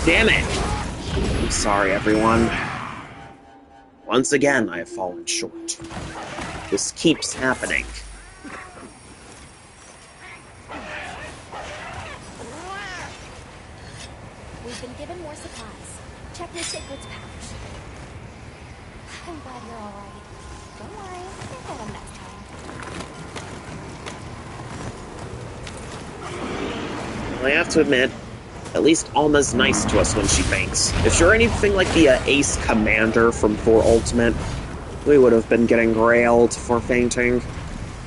Damn it! I'm sorry, everyone. Once again, I have fallen short. This keeps happening. We've been given more supplies. Check your sacred's pouch. I'm glad you're alright. Don't worry, you'll get them next time. Well, I have to admit, at least Alma's nice to us when she faints. If you're anything like the Ace Commander from Thor Ultimate, we would have been getting railed for fainting.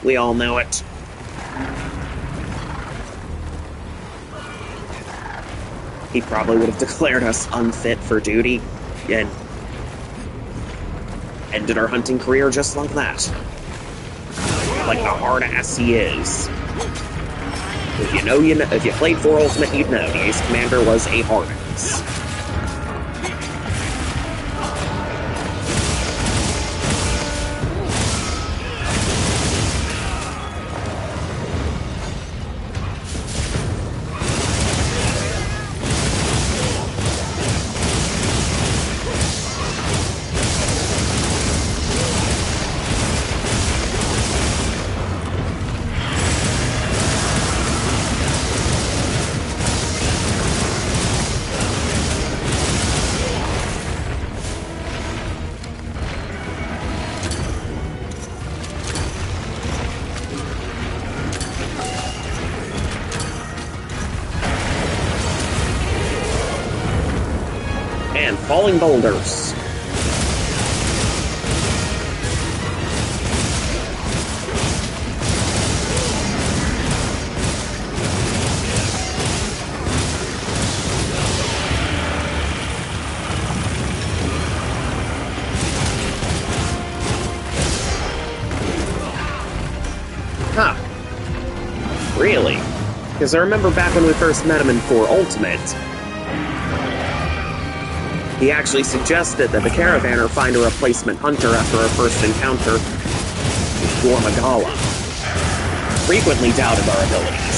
We all know it. He probably would have declared us unfit for duty, and ended our hunting career just like that. Like the hard ass he is. If you know, you know. If you played Thor Ultimate, you'd know the Ace Commander was a hard ass. And falling boulders. Because I remember back when we first met him in 4 Ultimate, he actually suggested that the Caravaner find a replacement hunter after our first encounter with Gormagala. Frequently doubted our abilities.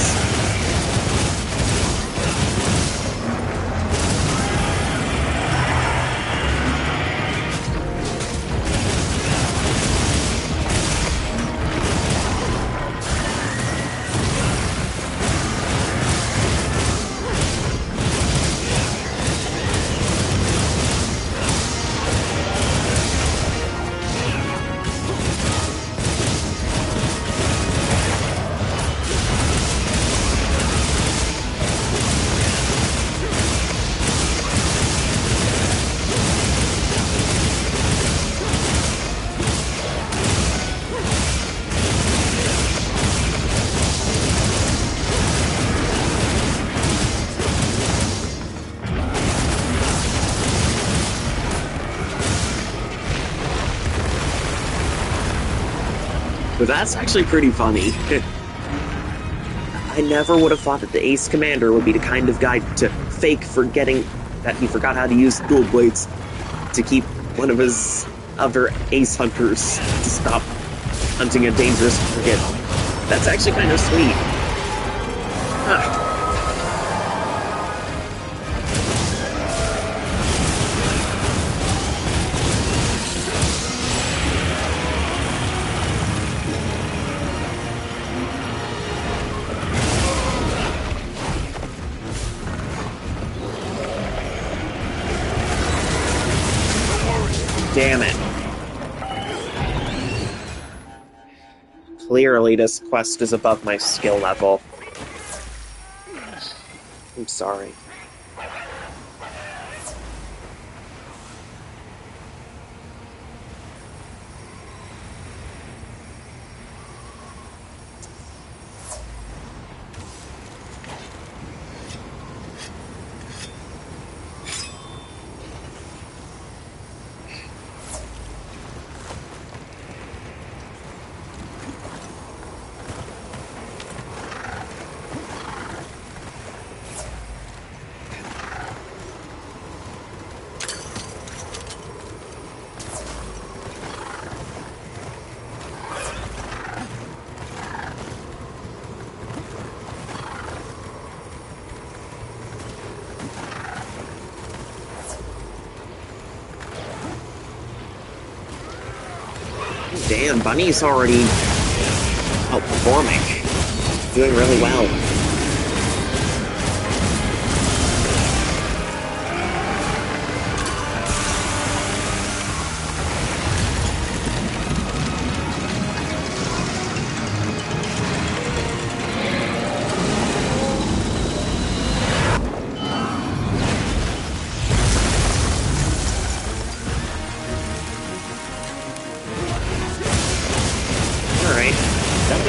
But that's actually pretty funny. I never would have thought that the Ace Commander would be the kind of guy to fake forgetting that he forgot how to use dual blades to keep one of his other Ace Hunters to stop hunting a dangerous target. That's actually kind of sweet. Huh. Damn it. Clearly this quest is above my skill level. I'm sorry. Damn, Bunny's already outperforming. Doing really well.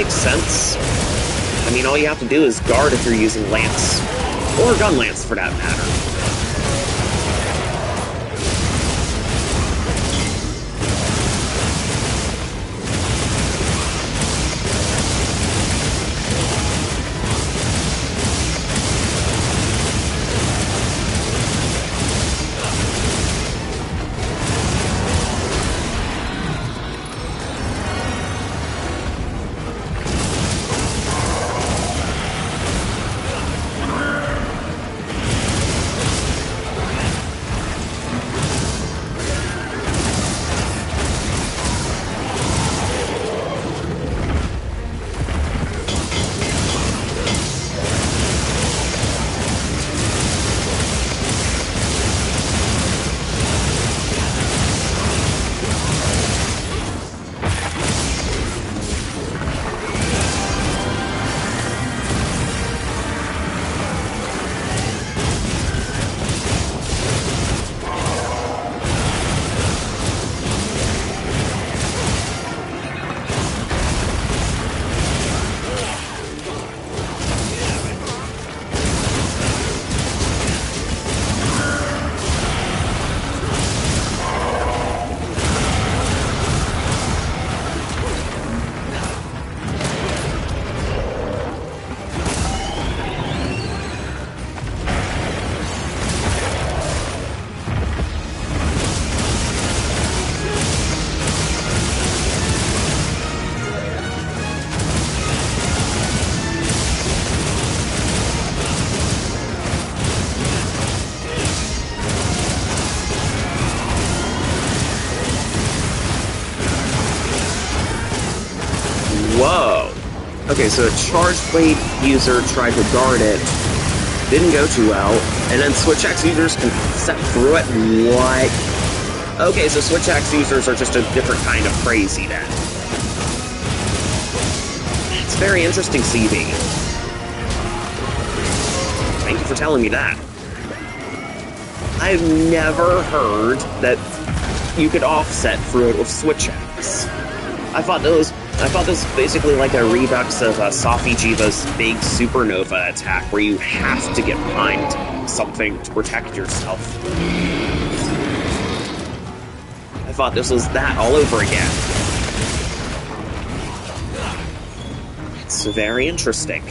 Sense. I mean, all you have to do is guard if you're using Lance. Or Gun Lance, for that matter. Okay, so a charged blade user tried to guard it, didn't go too well, and then switch axe users can step through it. What? Okay, so switch axe users are just a different kind of crazy then. It's very interesting, CB. Thank you for telling me that. I've never heard that you could offset through it with switch axe. I thought this was basically like a redux of Safi Jiva's big supernova attack, where you have to get behind something to protect yourself. I thought this was that all over again. It's very interesting.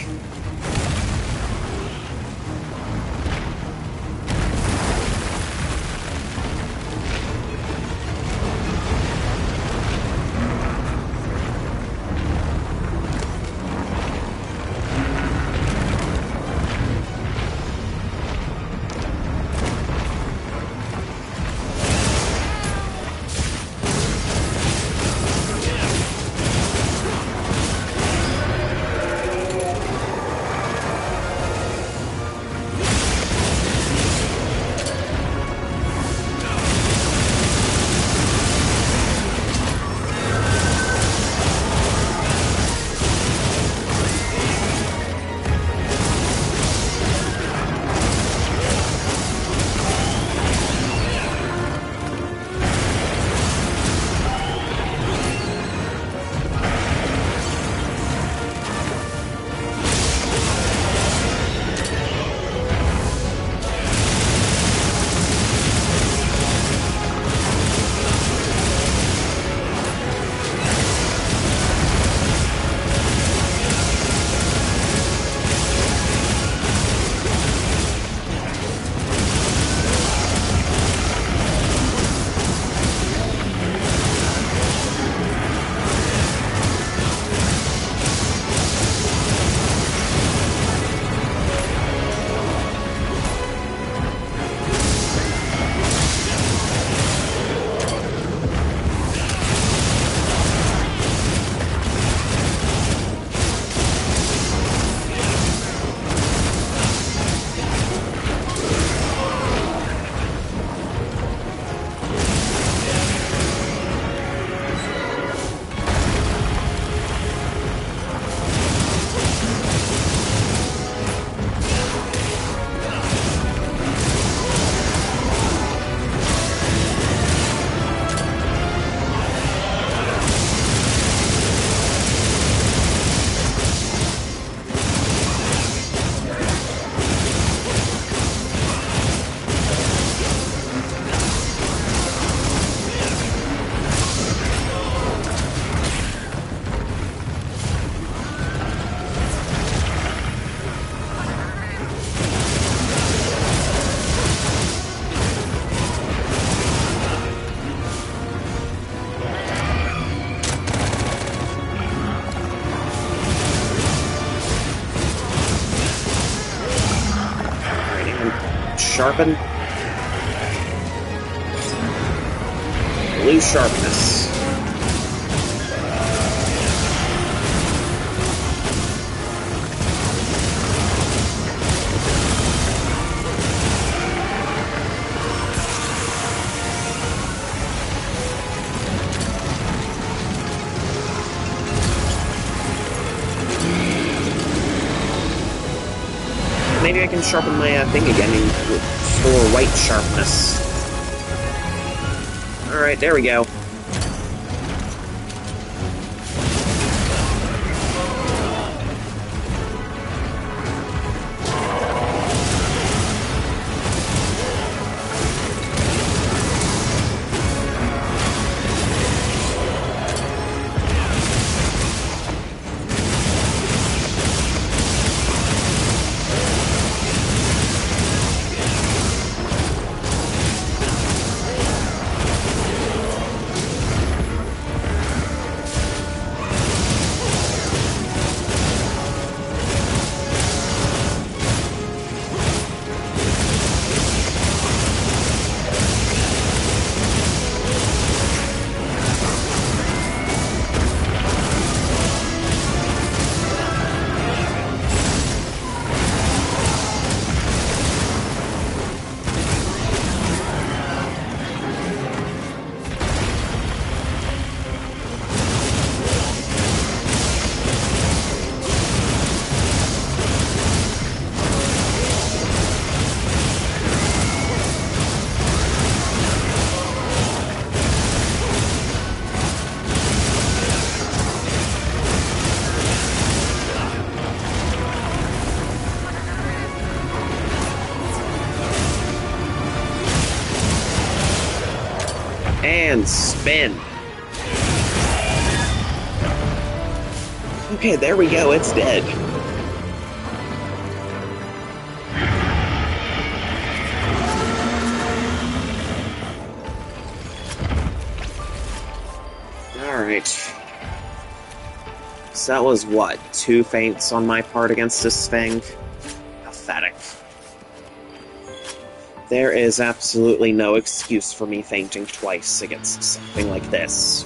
Sharpen. Lose sharpness. Maybe I can sharpen my thing again for white sharpness. Alright, there we go. And spin. Okay, there we go, it's dead. Alright. So that was what? 2 feints on my part against this thing? Pathetic. There is absolutely no excuse for me fainting twice against something like this.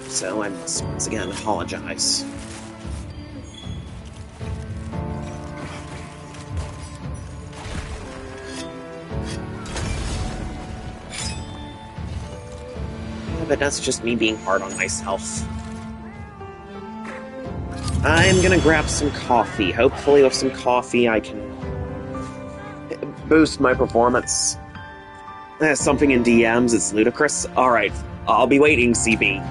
So I must once again apologize. Yeah, but that's just me being hard on myself. I'm gonna grab some coffee. Hopefully with some coffee I can boost my performance. Something in DMs, it's ludicrous. Alright, I'll be waiting, CB.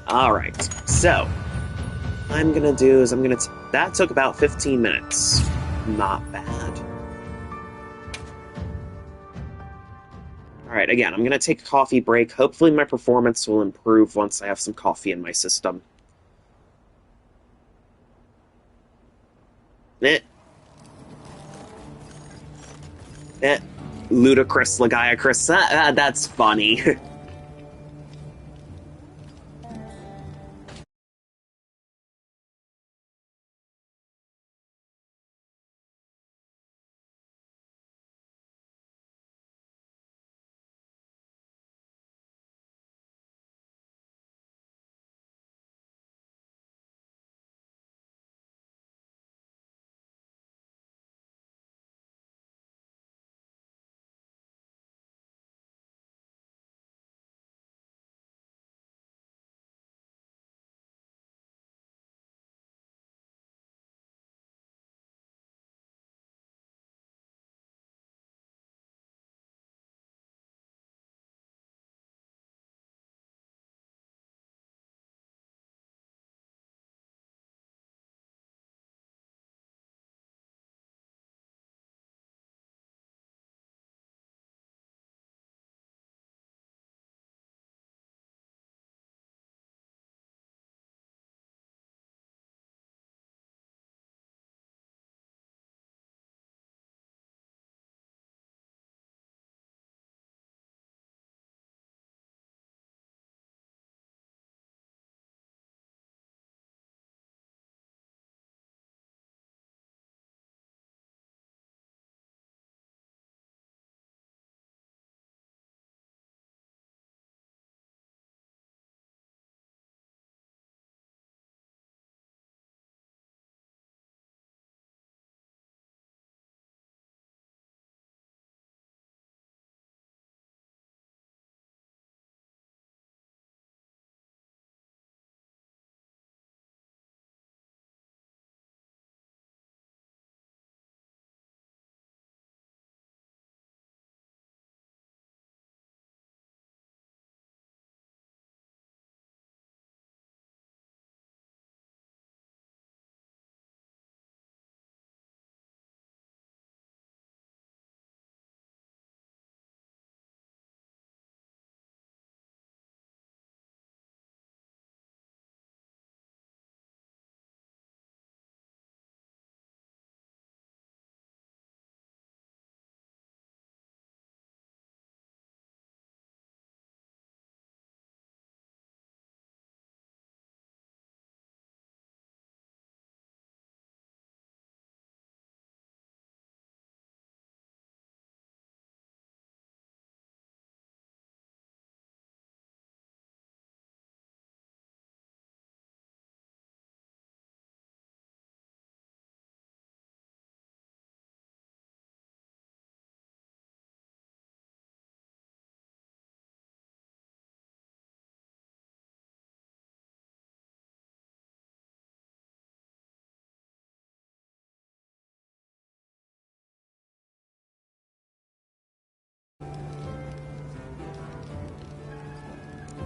Alright, so I'm gonna do is that took about 15 minutes. Not bad. Alright, again, I'm gonna take a coffee break. Hopefully my performance will improve once I have some coffee in my system. Ludicrous Lagaicrus. That's funny.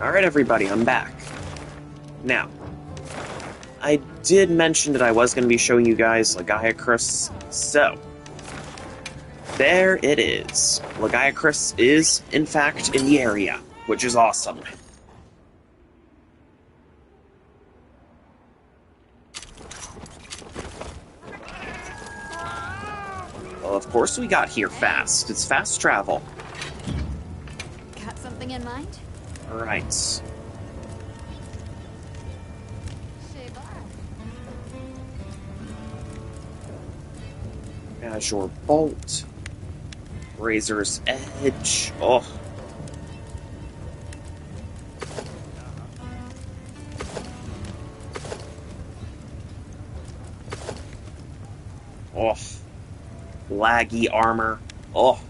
Alright, everybody, I'm back. Now, I did mention that I was going to be showing you guys Lagaicrus, so there it is. Lagaicrus is, in fact, in the area, which is awesome. Well, of course we got here fast. It's fast travel. Got something in mind? Alright. Azure Bolt. Razor's Edge. Oh. Oh. Laggy armor. Oh.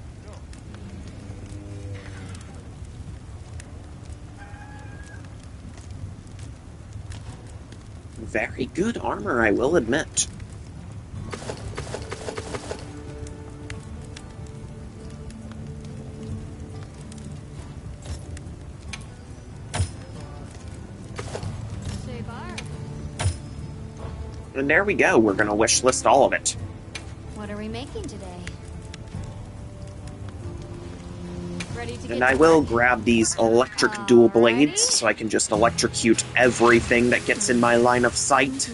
Very good armor, I will admit. And there we go, we're gonna wish list all of it. What are we making today? Ready to And get I to will work? grab these electric dual blades so I can just electrocute everything that gets in my line of sight.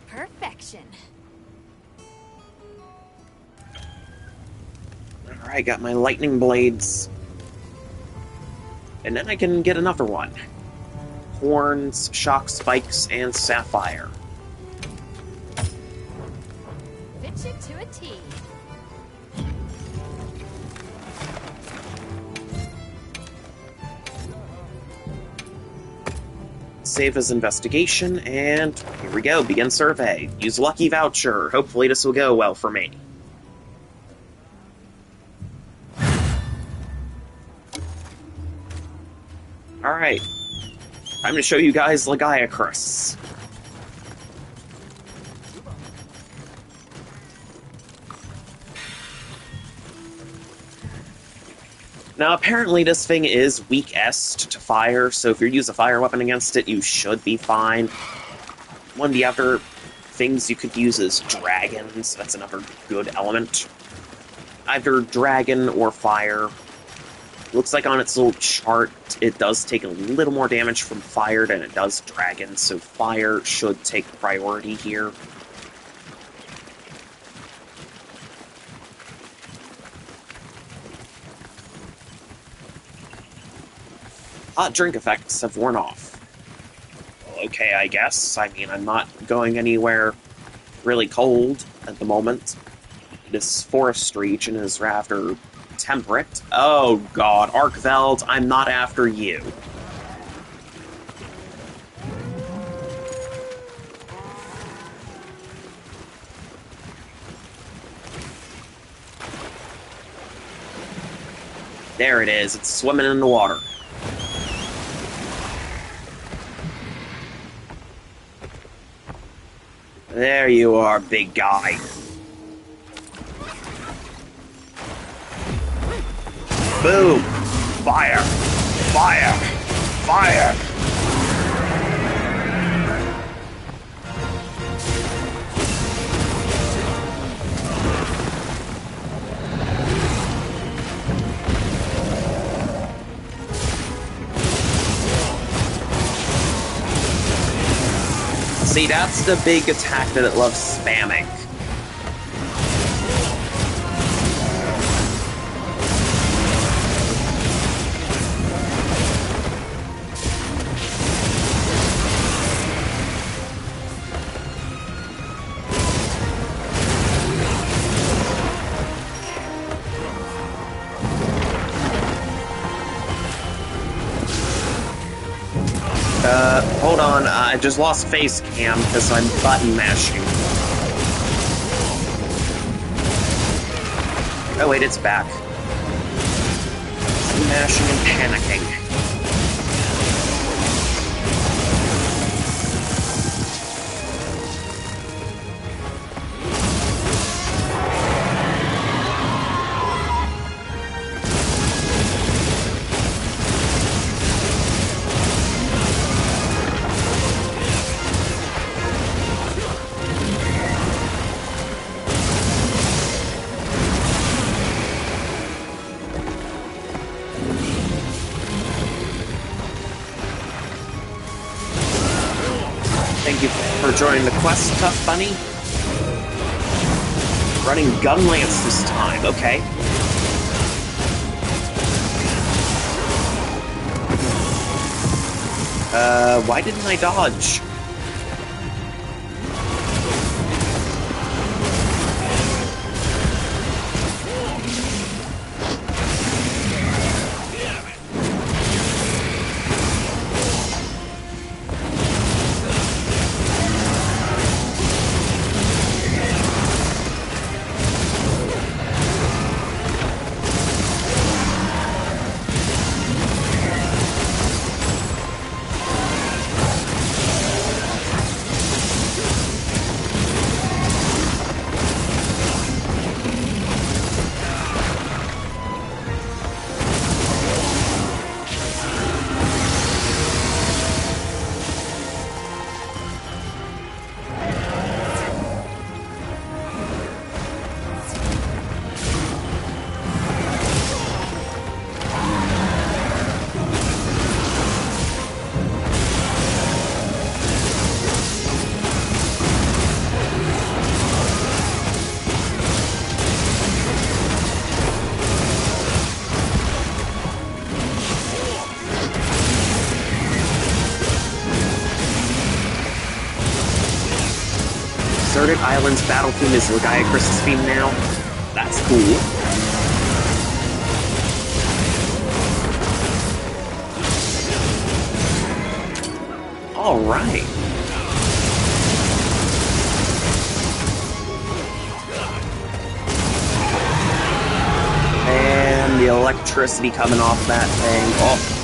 Perfection. Alright, got my lightning blades. And then I can get another one. Horns, shock spikes, and sapphire. Fit you to a T. Save as investigation, and here we go, begin survey. Use lucky voucher. Hopefully this will go well for me. Alright. Time to show you guys Lagaicrus. Now, apparently this thing is weakest to fire, so if you use a fire weapon against it, you should be fine. One of the other things you could use is dragons. That's another good element. Either dragon or fire. Looks like on its little chart, it does take a little more damage from fire than it does dragon, so fire should take priority here. Hot drink effects have worn off. Well, okay, I guess. I mean, I'm not going anywhere really cold at the moment. This forest region is rather temperate. Oh god, Arkveld, I'm not after you. There it is, it's swimming in the water. There you are, big guy. Boom! Fire! Fire! Fire! See, that's the big attack that it loves spamming. Hold on, I just lost face cam because I'm button mashing. Oh wait, it's back. Button mashing and panicking. enjoying the quest, Tough Bunny? Running gun lance this time, okay. Why didn't I dodge? Deserted Islands battle theme is Lagaicrus' theme now. That's cool. Alright. And the electricity coming off that thing. Oh.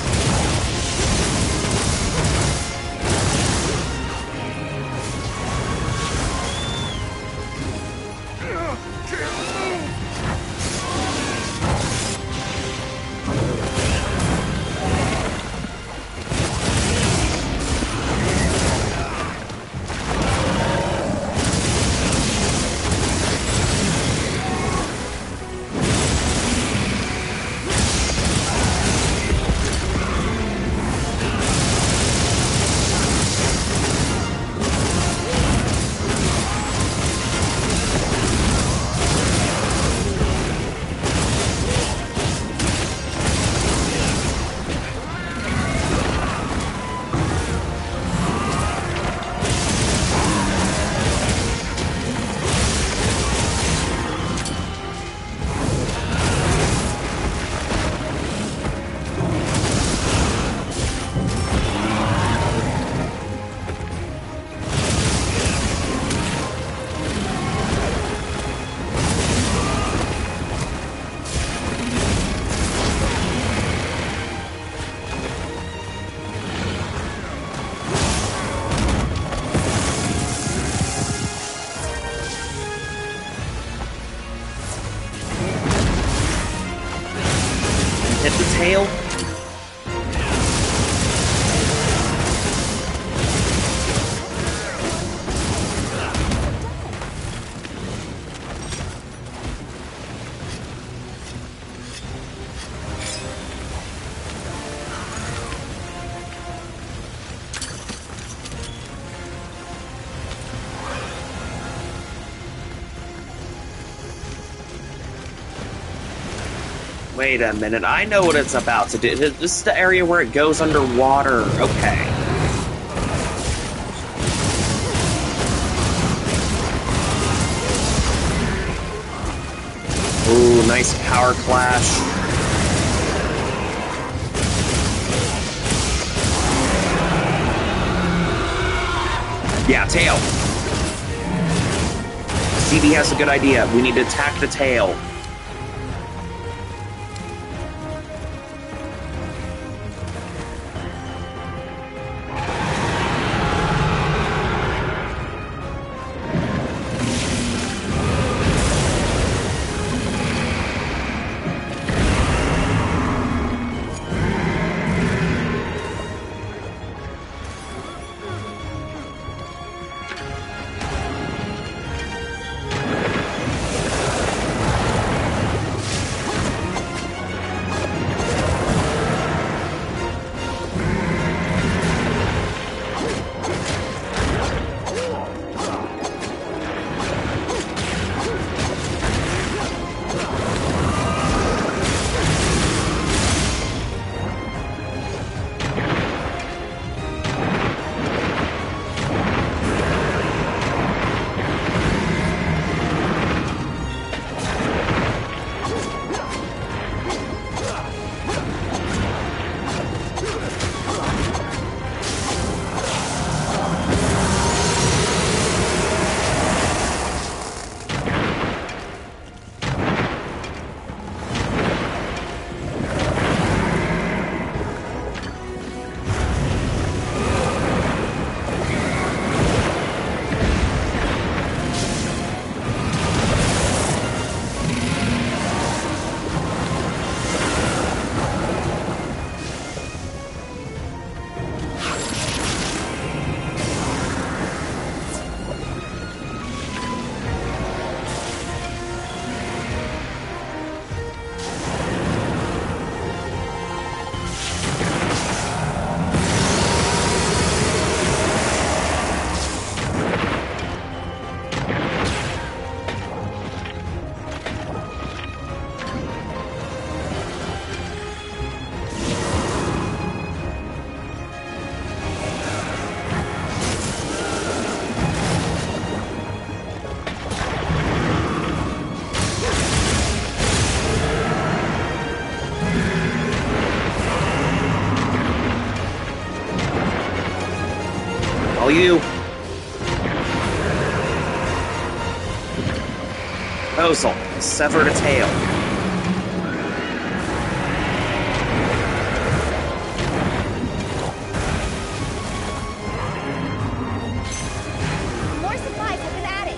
Hit the tail. Wait a minute, I know what it's about to do. This is the area where it goes underwater. Okay. Ooh, nice power clash. Yeah, tail. CD has a good idea. We need to attack the tail. all you. Proposal. Severed a tail. More supplies have been added.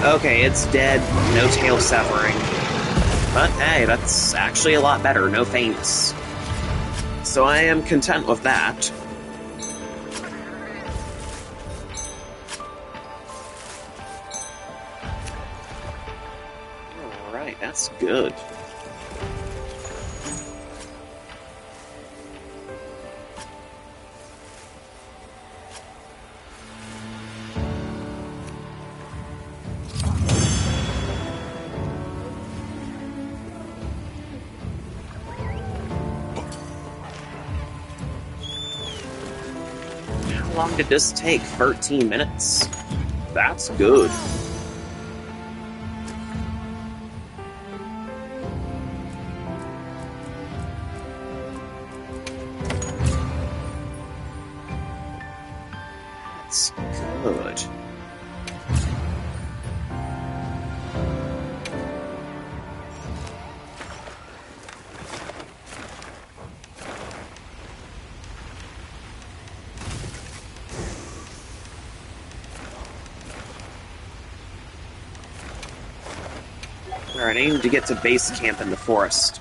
Okay, it's dead. No tail severing. But hey, that's actually a lot better. No faints. So I am content with that. Alright, that's good. How long did this take? 13 minutes? That's good. That's good. Alright, I need to get to base camp in the forest.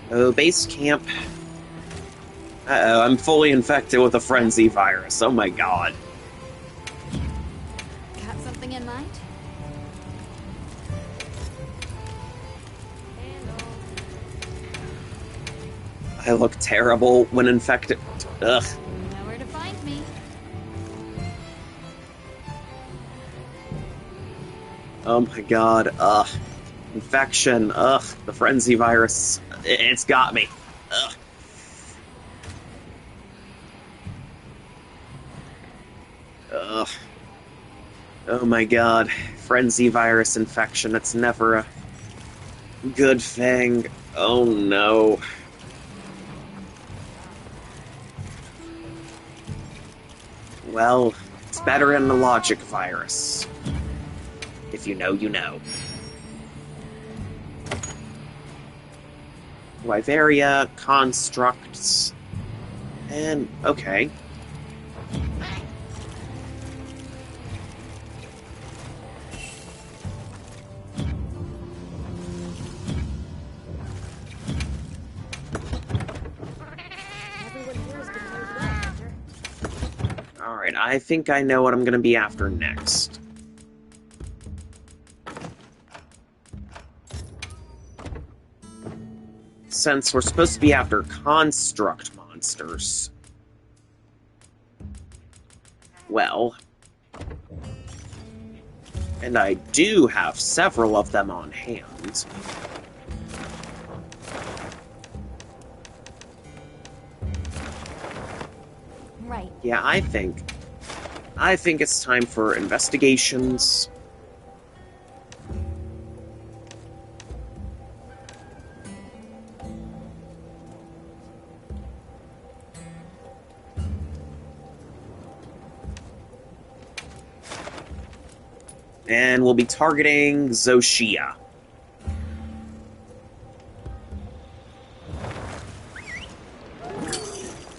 Oh, base camp. Uh-oh, I'm fully infected with a frenzy virus. Oh my god. Got something in mind? I look terrible when infected. Ugh. You know where to find me. Oh my god, ugh. Infection, ugh. The frenzy virus. It's got me. Ugh. Ugh. Oh my god. Frenzy virus infection. It's never a good thing. Oh no. Well, it's better than the logic virus. If you know, you know. Wyveria, constructs, and okay. Alright, I think I know what I'm gonna be after next. Since we're supposed to be after construct monsters. Well, and I do have several of them on hand. Right. Yeah, I think it's time for investigations. And we'll be targeting Zoshia.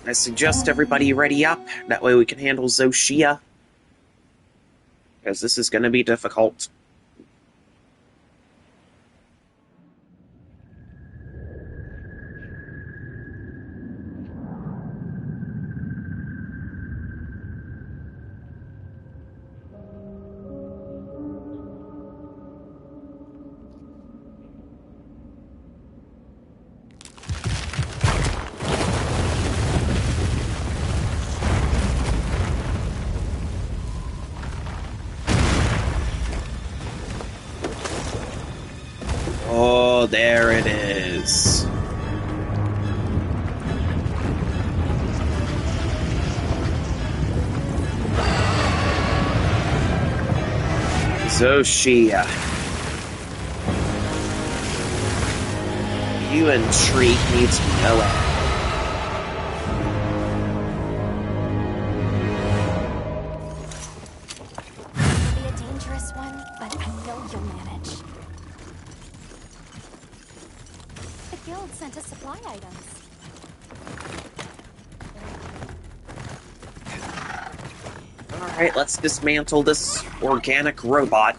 I suggest everybody ready up. That way we can handle Zoshia. Because this is going to be difficult. Oh, there it is. Zoshia. You intrigue me to no end. It'll be a dangerous one, but I know you'll manage. The guild sent us supply items. Alright, let's dismantle this organic robot.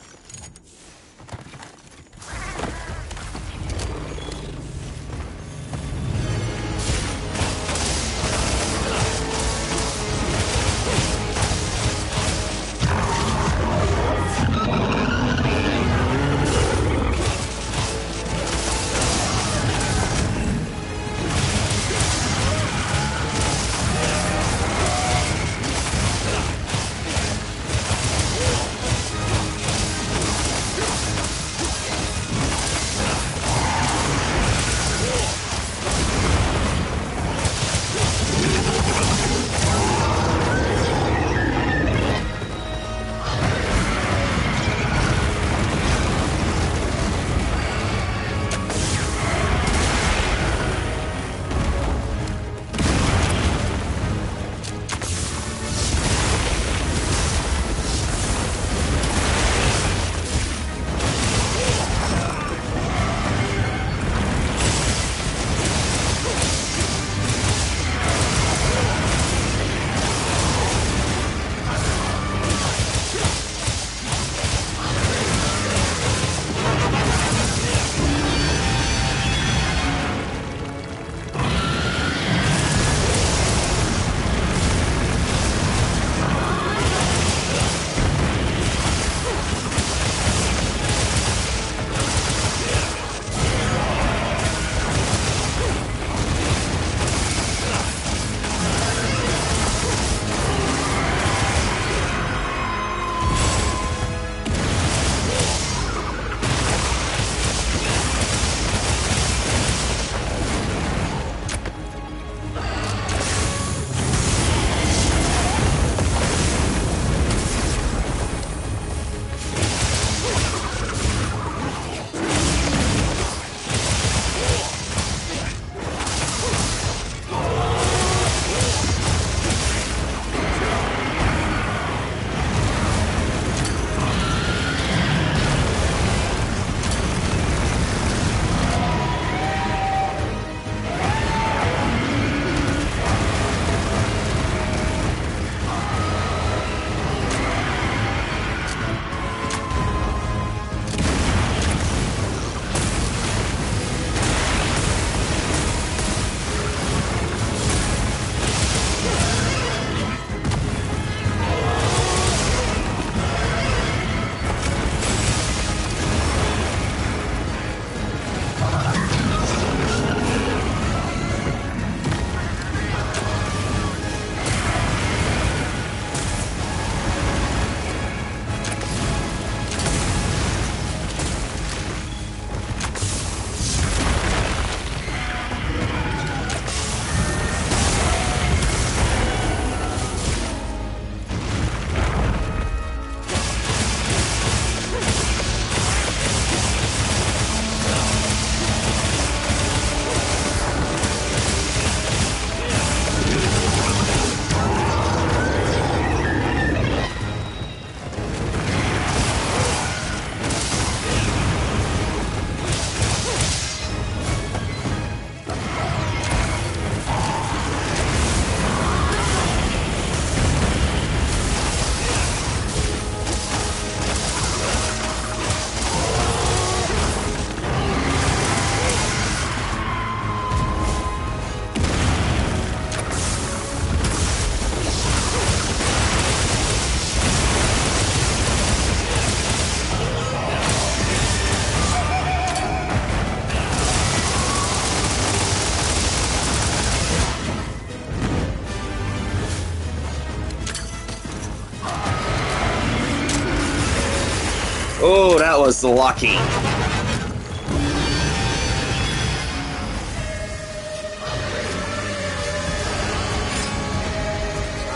Oh, that was lucky.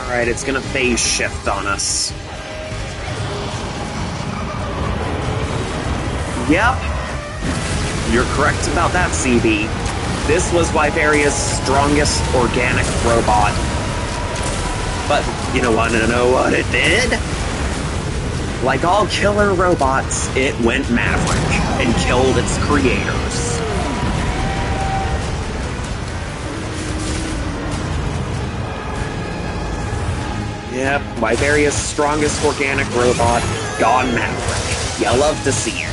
Alright, it's gonna phase shift on us. Yep. You're correct about that, CB. This was Wyveria's strongest organic robot. But you know what? It did? Like all killer robots, it went maverick and killed its creators. Yep, Wyveria's strongest organic robot, gone maverick. You love to see it.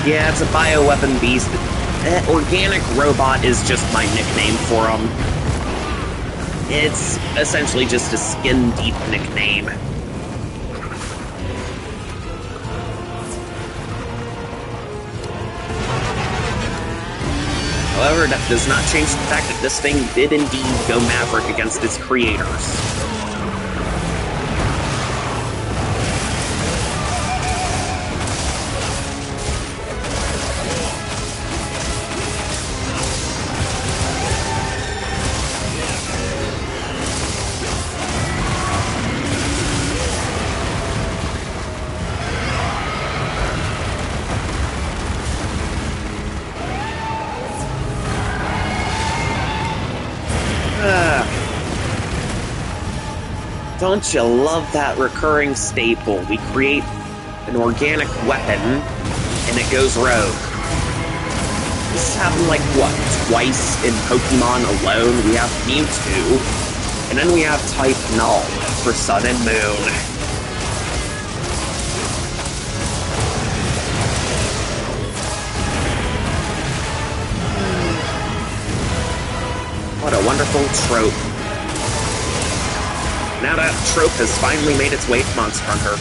Yeah, it's a bioweapon beast. Organic robot is just my nickname for him. It's essentially just a skin-deep nickname. However, that does not change the fact that this thing did indeed go maverick against its creators. Don't you love that recurring staple? We create an organic weapon, and it goes rogue. This has happened like, what, twice in Pokemon alone? We have Mewtwo, and then we have Type Null for Sun and Moon. What a wonderful trope. Now that trope has finally made its way to Monster Hunter.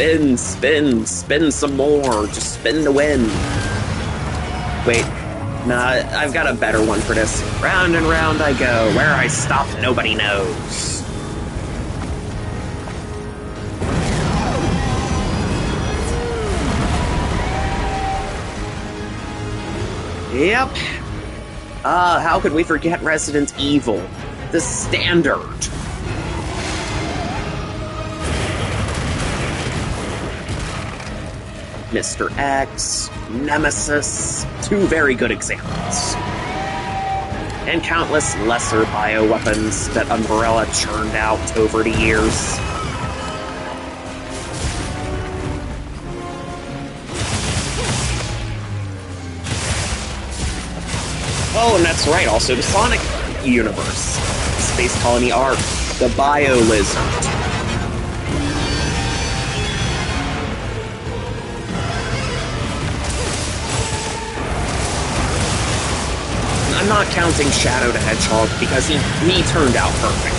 Spin, spin, spin some more. Just spin to win. Wait, nah, I've got a better one for this. Round and round I go. Where I stop, nobody knows. Yep. How could we forget Resident Evil? The standard. Mr. X, Nemesis, two very good examples. And countless lesser bioweapons that Umbrella churned out over the years. Oh, and that's right, also the Sonic universe. Space Colony Arc, the Bio Lizard. I'm not counting Shadow the Hedgehog because he turned out perfect.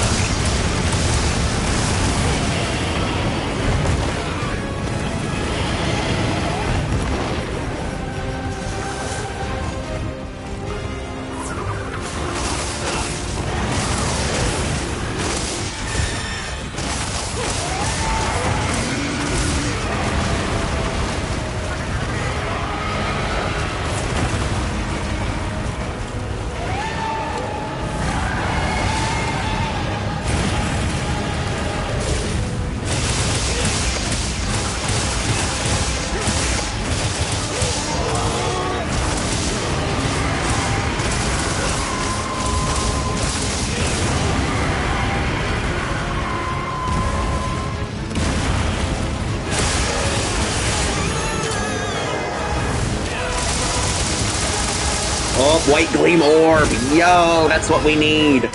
White Gleam Orb! Yo, that's what we need!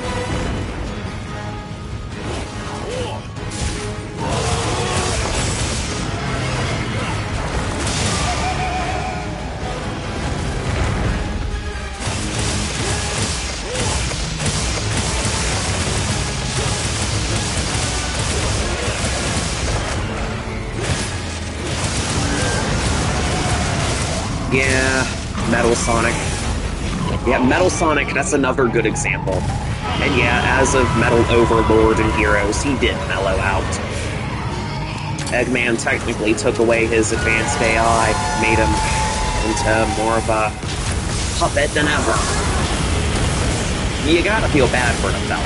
Yeah, Metal Sonic. Yeah, Metal Sonic, that's another good example. And yeah, as of Metal Overlord and Heroes, he did mellow out. Eggman technically took away his advanced AI, made him into more of a puppet than ever. You gotta feel bad for him, though.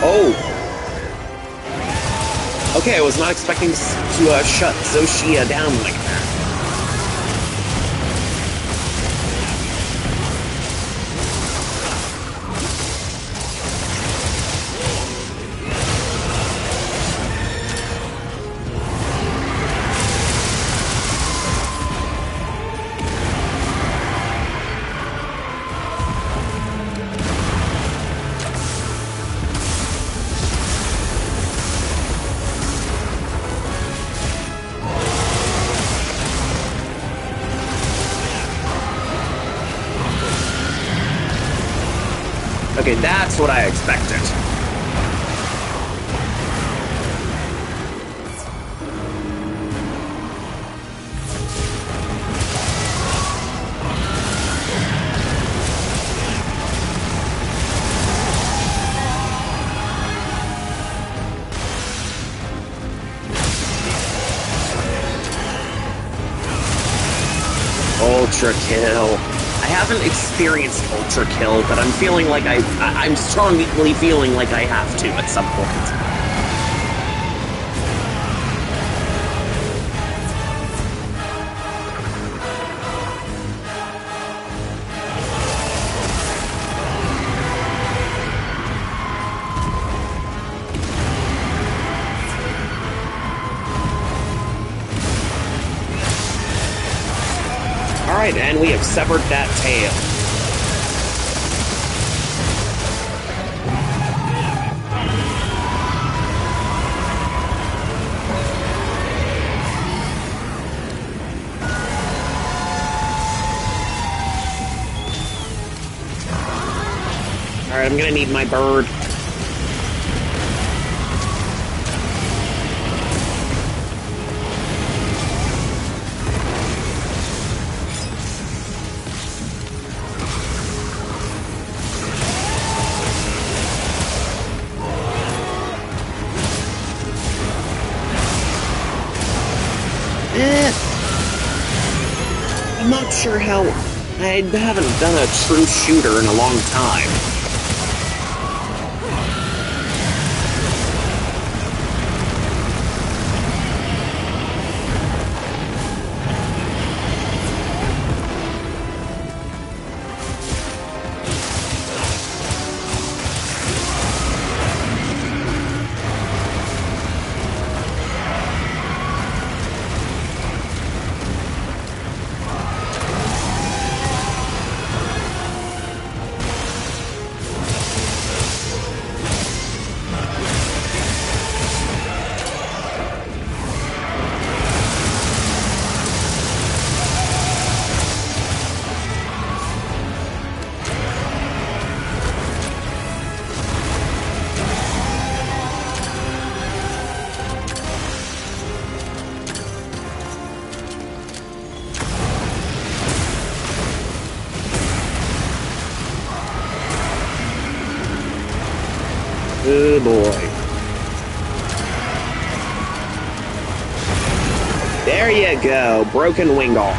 Oh! Okay, I was not expecting to shut Zoshia down like that. Okay, that's what I expected. Ultra kill. I haven't experienced Ultra Kill, but I'm feeling like I'm strongly feeling like I have to at some point. Alright, and we have severed that tail. Alright, I'm gonna need my bird. I'm not sure how... I haven't done a true shooter in a long time. Good boy. There you go, broken wing off.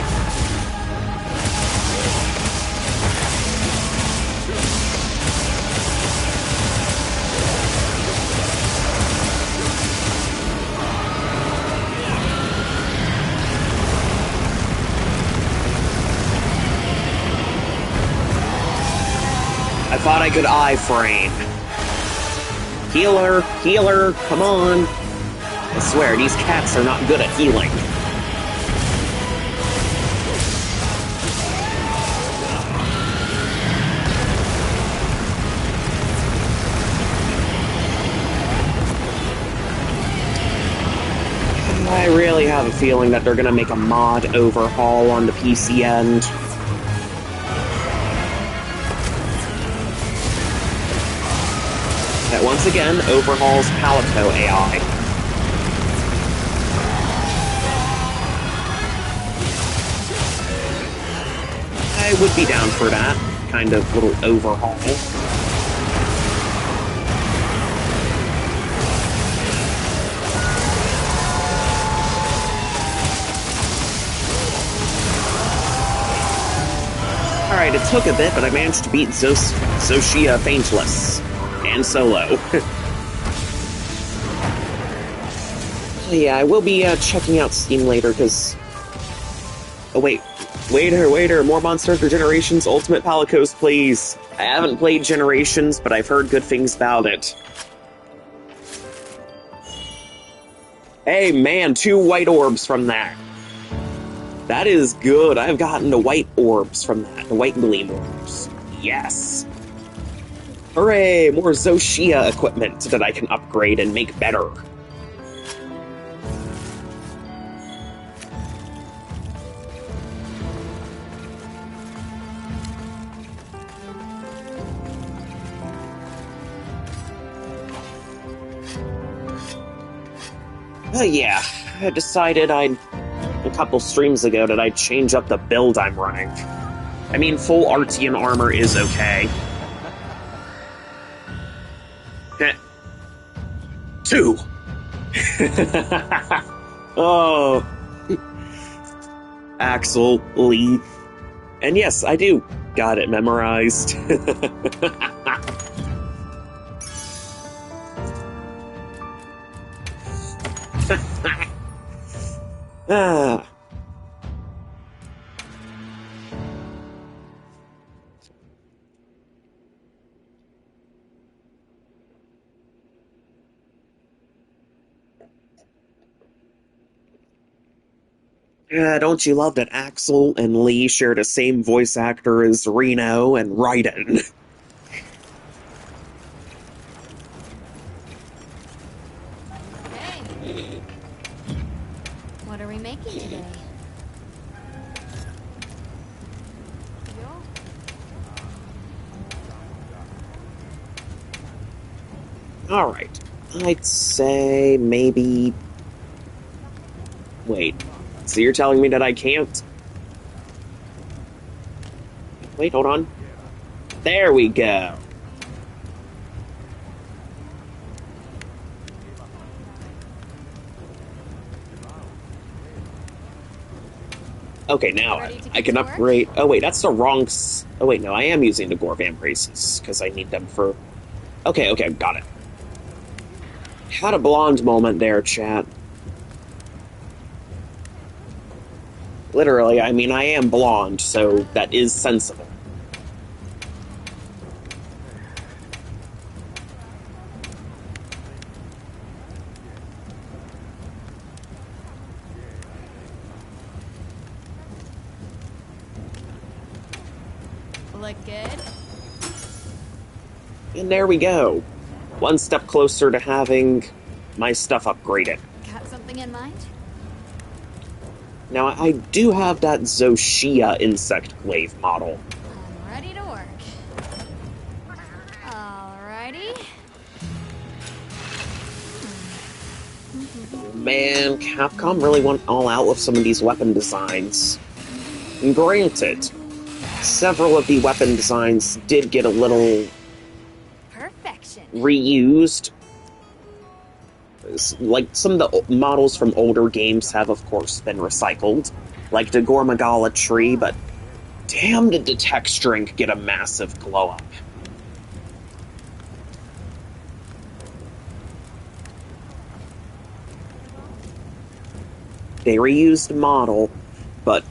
thought I could iframe. Healer, healer, come on. I swear, these cats are not good at healing. I really have a feeling that they're gonna make a mod overhaul on the PC end. That once again overhauls Palico AI. I would be down for that kind of little overhaul. Alright, it took a bit, but I managed to beat Zoshia Faintless. And solo. Yeah, I will be checking out Steam later, because... Oh wait. Waiter, more Monster Hunter Generations Ultimate Palicos, please. I haven't played Generations, but I've heard good things about it. Hey man, 2 white orbs from that. That is good. I've gotten the white orbs from that. The white gleam orbs. Yes. Hooray! More Zoshia equipment that I can upgrade and make better. Yeah, I decided a couple streams ago that I'd change up the build I'm running. I mean, full Artean armor is okay. 2! Oh. Axel, Lee. And yes, I do got it memorized. Ah. Don't you love that Axel and Lee share the same voice actor as Reno and Raiden? Hey. What are we making today? Alright. I'd say maybe... Wait. So you're telling me that I can't? Wait, hold on. There we go. Okay, now I can upgrade... Oh wait, that's the wrong... Oh wait, no, I am using the Gorvam braces, because I need them for... Okay, got it. Had a blonde moment there, chat. Literally, I mean, I am blonde, so that is sensible. Look good? And there we go. One step closer to having my stuff upgraded. Got something in mind? Now, I do have that Zoshia insect glaive model. I'm ready to work. Alrighty. Man, Capcom really went all out with some of these weapon designs. And granted, several of the weapon designs did get a little... Perfection. Reused. Like, some of the models from older games have, of course, been recycled. Like the Gormagala tree, but damn did the texturing get a massive glow-up. They reused the model, but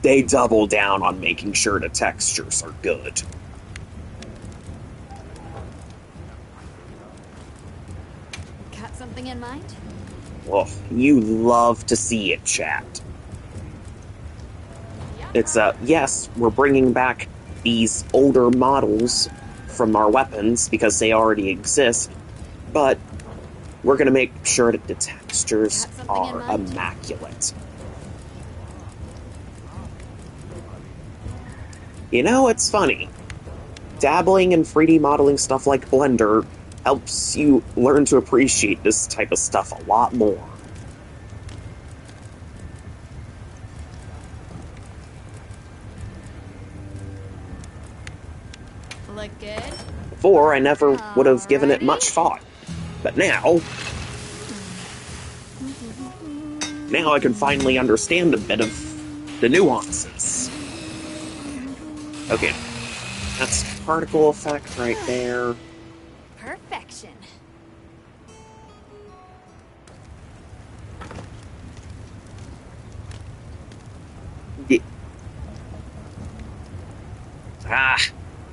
they double down on making sure the textures are good. something in mind? Well, you love to see it, chat. It's, yes, we're bringing back these older models from our weapons because they already exist, but we're gonna make sure that the textures are immaculate. You know, it's funny. Dabbling in 3D modeling stuff like Blender helps you learn to appreciate this type of stuff a lot more. Look good? Before, I never would have given it much thought. But now I can finally understand a bit of the nuances. Okay, that's particle effect right there. Perfection.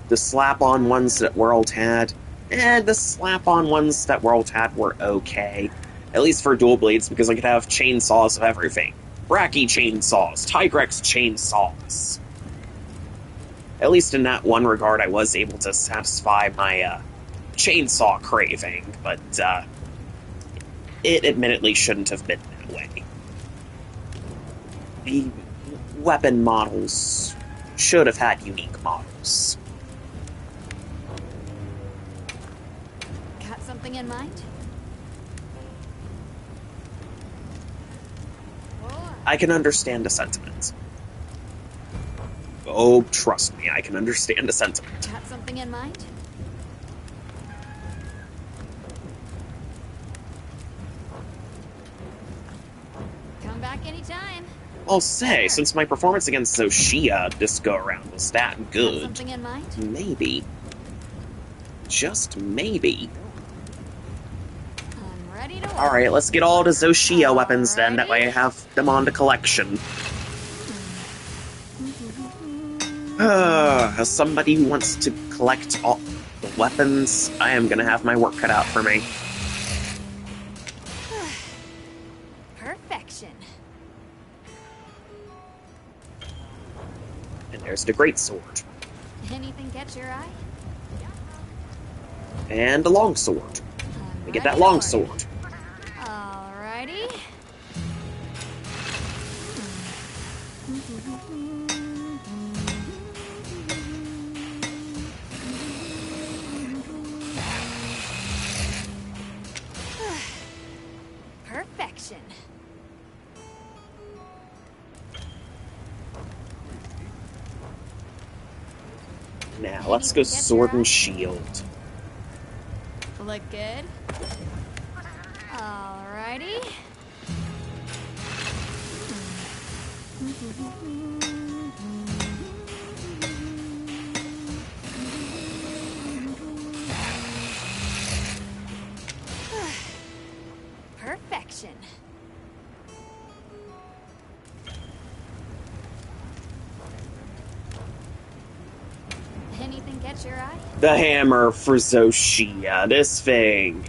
The slap-on ones that World had. The slap-on ones that World had were okay. At least for dual blades, because I could have chainsaws of everything. Bracky chainsaws, Tigrex chainsaws. At least in that one regard, I was able to satisfy my chainsaw craving, but it admittedly shouldn't have been that way. The weapon models should have had unique models. Got something in mind? I can understand the sentiment. Oh, trust me, I can understand the sentiment. Got something in mind? Come back anytime. I'll say, since my performance against Zoshia this go-around was that good, Something in mind? maybe, just maybe. I'm ready to work. Alright, let's get all the Zoshia weapons then, that way I have them on the collection. As somebody who wants to collect all the weapons, I am gonna have my work cut out for me. Perfection. And there's the greatsword. Anything catch your eye? And the longsword. We get that longsword. Alrighty. Perfection. Now, let's go sword and shield. Look good. Alrighty. Perfection. Anything catch your eye? The hammer for Zoshia, this thing.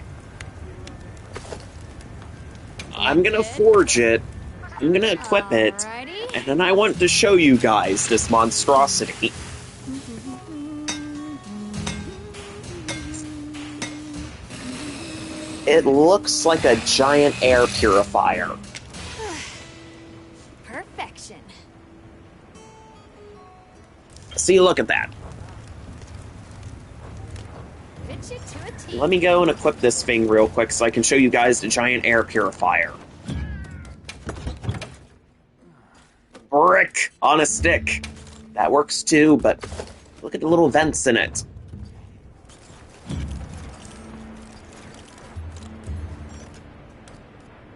I'm gonna forge it, I'm gonna equip it, and then I want to show you guys this monstrosity. It looks like a giant air purifier. Perfection. See, look at that. Fit you to a T. Let me go and equip this thing real quick so I can show you guys the giant air purifier. Brick on a stick. That works too, but look at the little vents in it.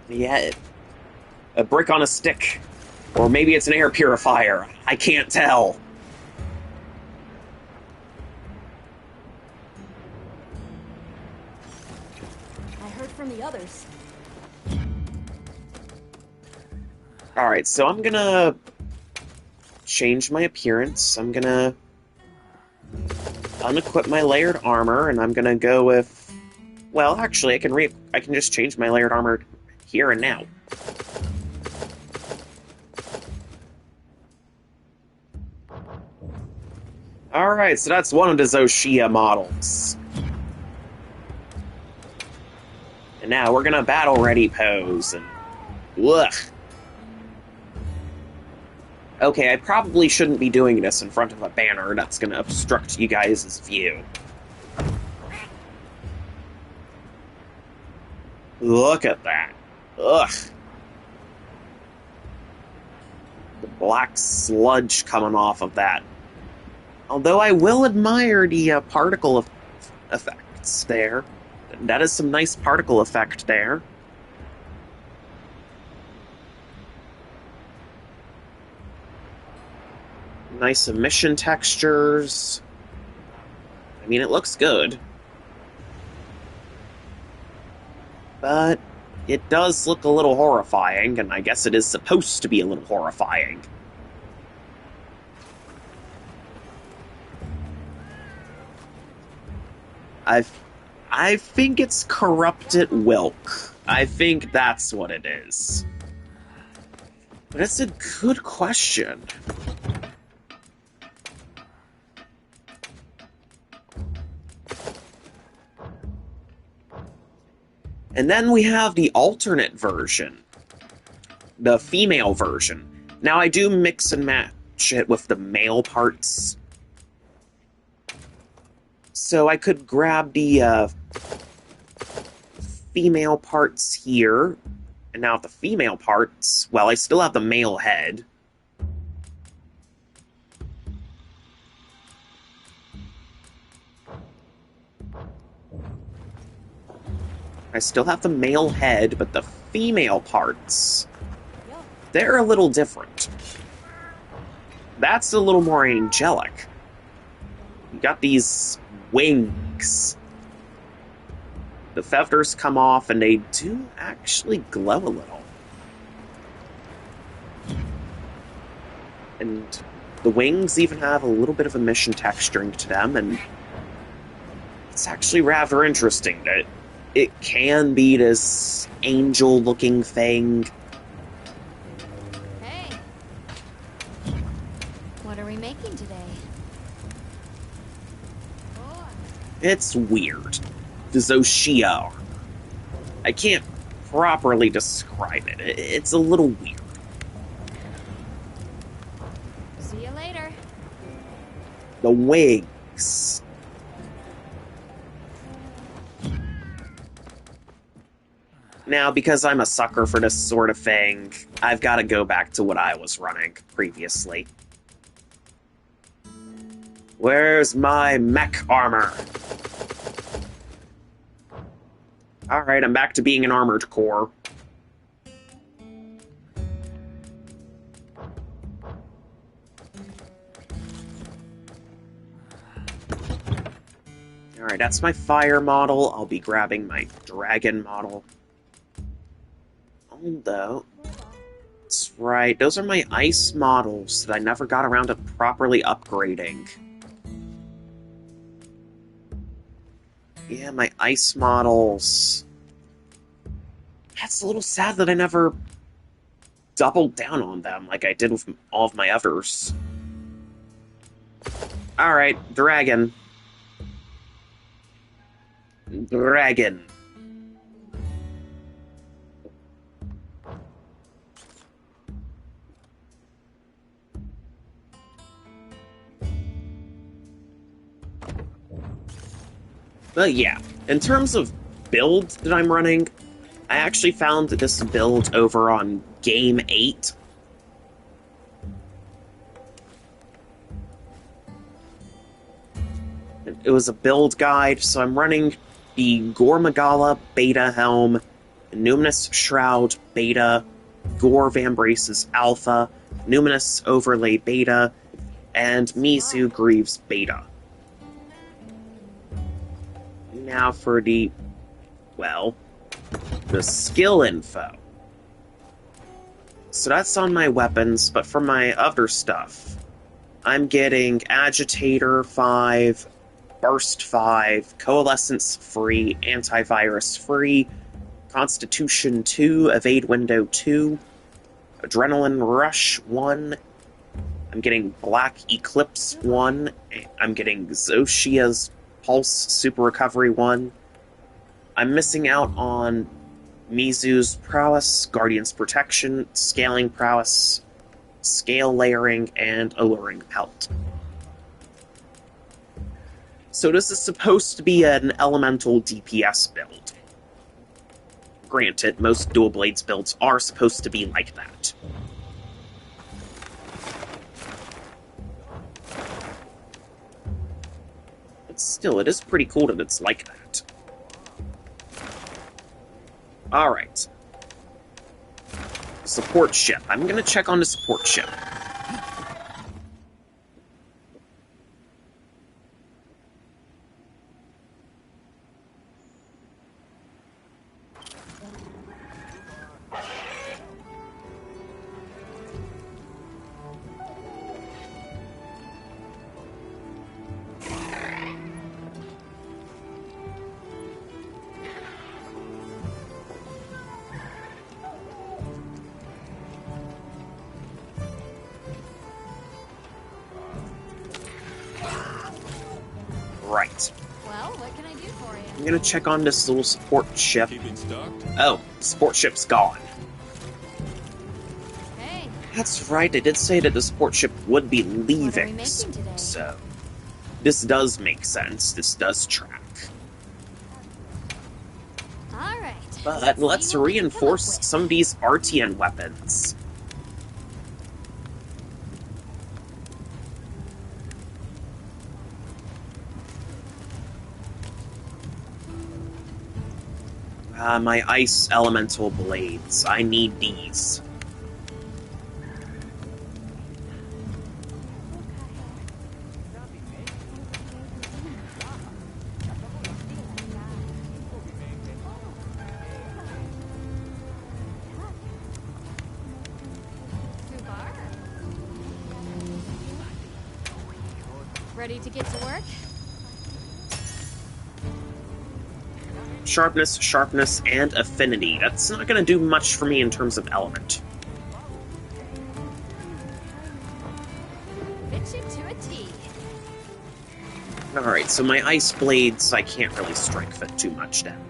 Yeah, a brick on a stick. Or maybe it's an air purifier. I can't tell. I heard from the others. Alright, so I'm gonna change my appearance. I'm gonna unequip my layered armor, and I'm gonna go with Well, actually, I can just change my layered armor here and now. Alright, so that's one of the Zoshia models. And now we're gonna battle ready pose, and... ugh. Okay, I probably shouldn't be doing this in front of a banner that's gonna obstruct you guys' view. Look at that. Ugh. The black sludge coming off of that. Although I will admire the particle effects there. That is some nice particle effect there. Nice emission textures. I mean, it looks good. But it does look a little horrifying, and I guess it is supposed to be a little horrifying. I think it's corrupted Wilk. I think that's what it is. But it's a good question. And then we have the alternate version. The female version. Now I do mix and match it with the male parts. So I could grab the female parts here. And now the female parts, well, I still have the male head. I still have the male head, but the female parts, they're a little different. That's a little more angelic. You got these wings. The feathers come off, and they do actually glow a little. And the wings even have a little bit of emission texturing to them, and it's actually rather interesting that it can be this angel-looking thing. Hey. What are we making today? It's weird. The Zoshia armor. I can't properly describe it. It's a little weird. See you later. The wings. Now, because I'm a sucker for this sort of thing, I've got to go back to what I was running previously. Where's my mech armor? Alright, I'm back to being an armored core. Alright, that's my fire model. I'll be grabbing my dragon model. Although, that's right, those are my ice models that I never got around to properly upgrading. Yeah, my ice models. That's a little sad that I never doubled down on them like I did with all of my others. Alright, dragon. Dragon. But yeah, in terms of build that I'm running, I actually found this build over on Game 8. It was a build guide, so I'm running the Gormagala Beta Helm, Numinous Shroud Beta, Gore Vambrace's Alpha, Numinous Overlay Beta, and Mizu Greaves Beta. Now for the, well, the skill info. So that's on my weapons, but for my other stuff, I'm getting Agitator 5, Burst 5, Coalescence free, Antivirus free, Constitution 2, Evade Window 2, Adrenaline Rush 1, I'm getting Black Eclipse 1, I'm getting Zoshia's Pulse Super Recovery 1, I'm missing out on Mizu's Prowess, Guardian's Protection, Scaling Prowess, Scale Layering, and Alluring Pelt. So this is supposed to be an elemental DPS build. Granted, most Dual Blades builds are supposed to be like that. But still, it is pretty cool that it's like that. Alright. Support ship. I'm gonna check on the support ship. Right. Well, what can I do for you? I'm gonna check on this little support ship. Keeping stocked? Oh, the support ship's gone. Hey. That's right, they did say that the support ship would be leaving. making today? So, this does make sense. This does track. All right. But let's reinforce some of these RTN weapons. My ice elemental blades. I need these. Ready to get to work? Sharpness, sharpness, and affinity. That's not going to do much for me in terms of element. Fit you to a T. Alright, so my ice blades, I can't really strike fit too much then.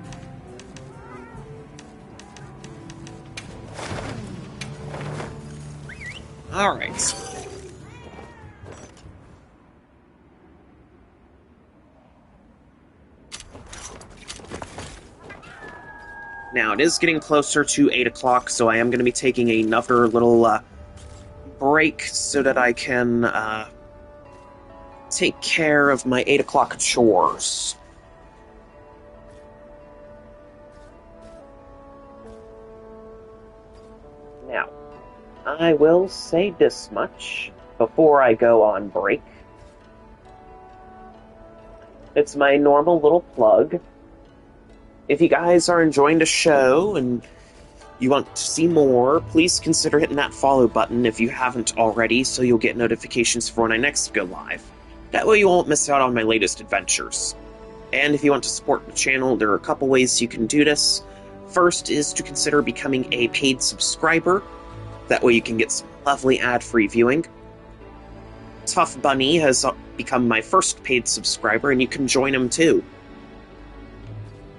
Alright. Now, it is getting closer to 8 o'clock, so I am going to be taking another little break so that I can take care of my 8 o'clock chores. Now, I will say this much before I go on break. It's my normal little plug. If you guys are enjoying the show and you want to see more, please consider hitting that follow button if you haven't already, so you'll get notifications for when I next go live. That way you won't miss out on my latest adventures. And if you want to support the channel, there are a couple ways you can do this. First is to consider becoming a paid subscriber. That way you can get some lovely ad-free viewing. Tough Bunny has become my first paid subscriber, and you can join him too.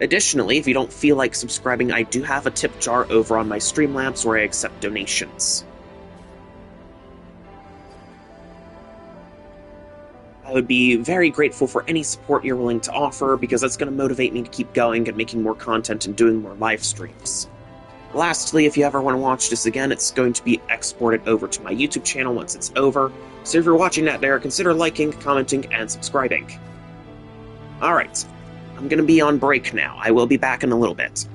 Additionally, if you don't feel like subscribing, I do have a tip jar over on my Streamlabs where I accept donations. I would be very grateful for any support you're willing to offer, because that's going to motivate me to keep going and making more content and doing more live streams. Lastly, if you ever want to watch this again, it's going to be exported over to my YouTube channel once it's over, so if you're watching that there, consider liking, commenting, and subscribing. Alright. I'm gonna be on break now. I will be back in a little bit.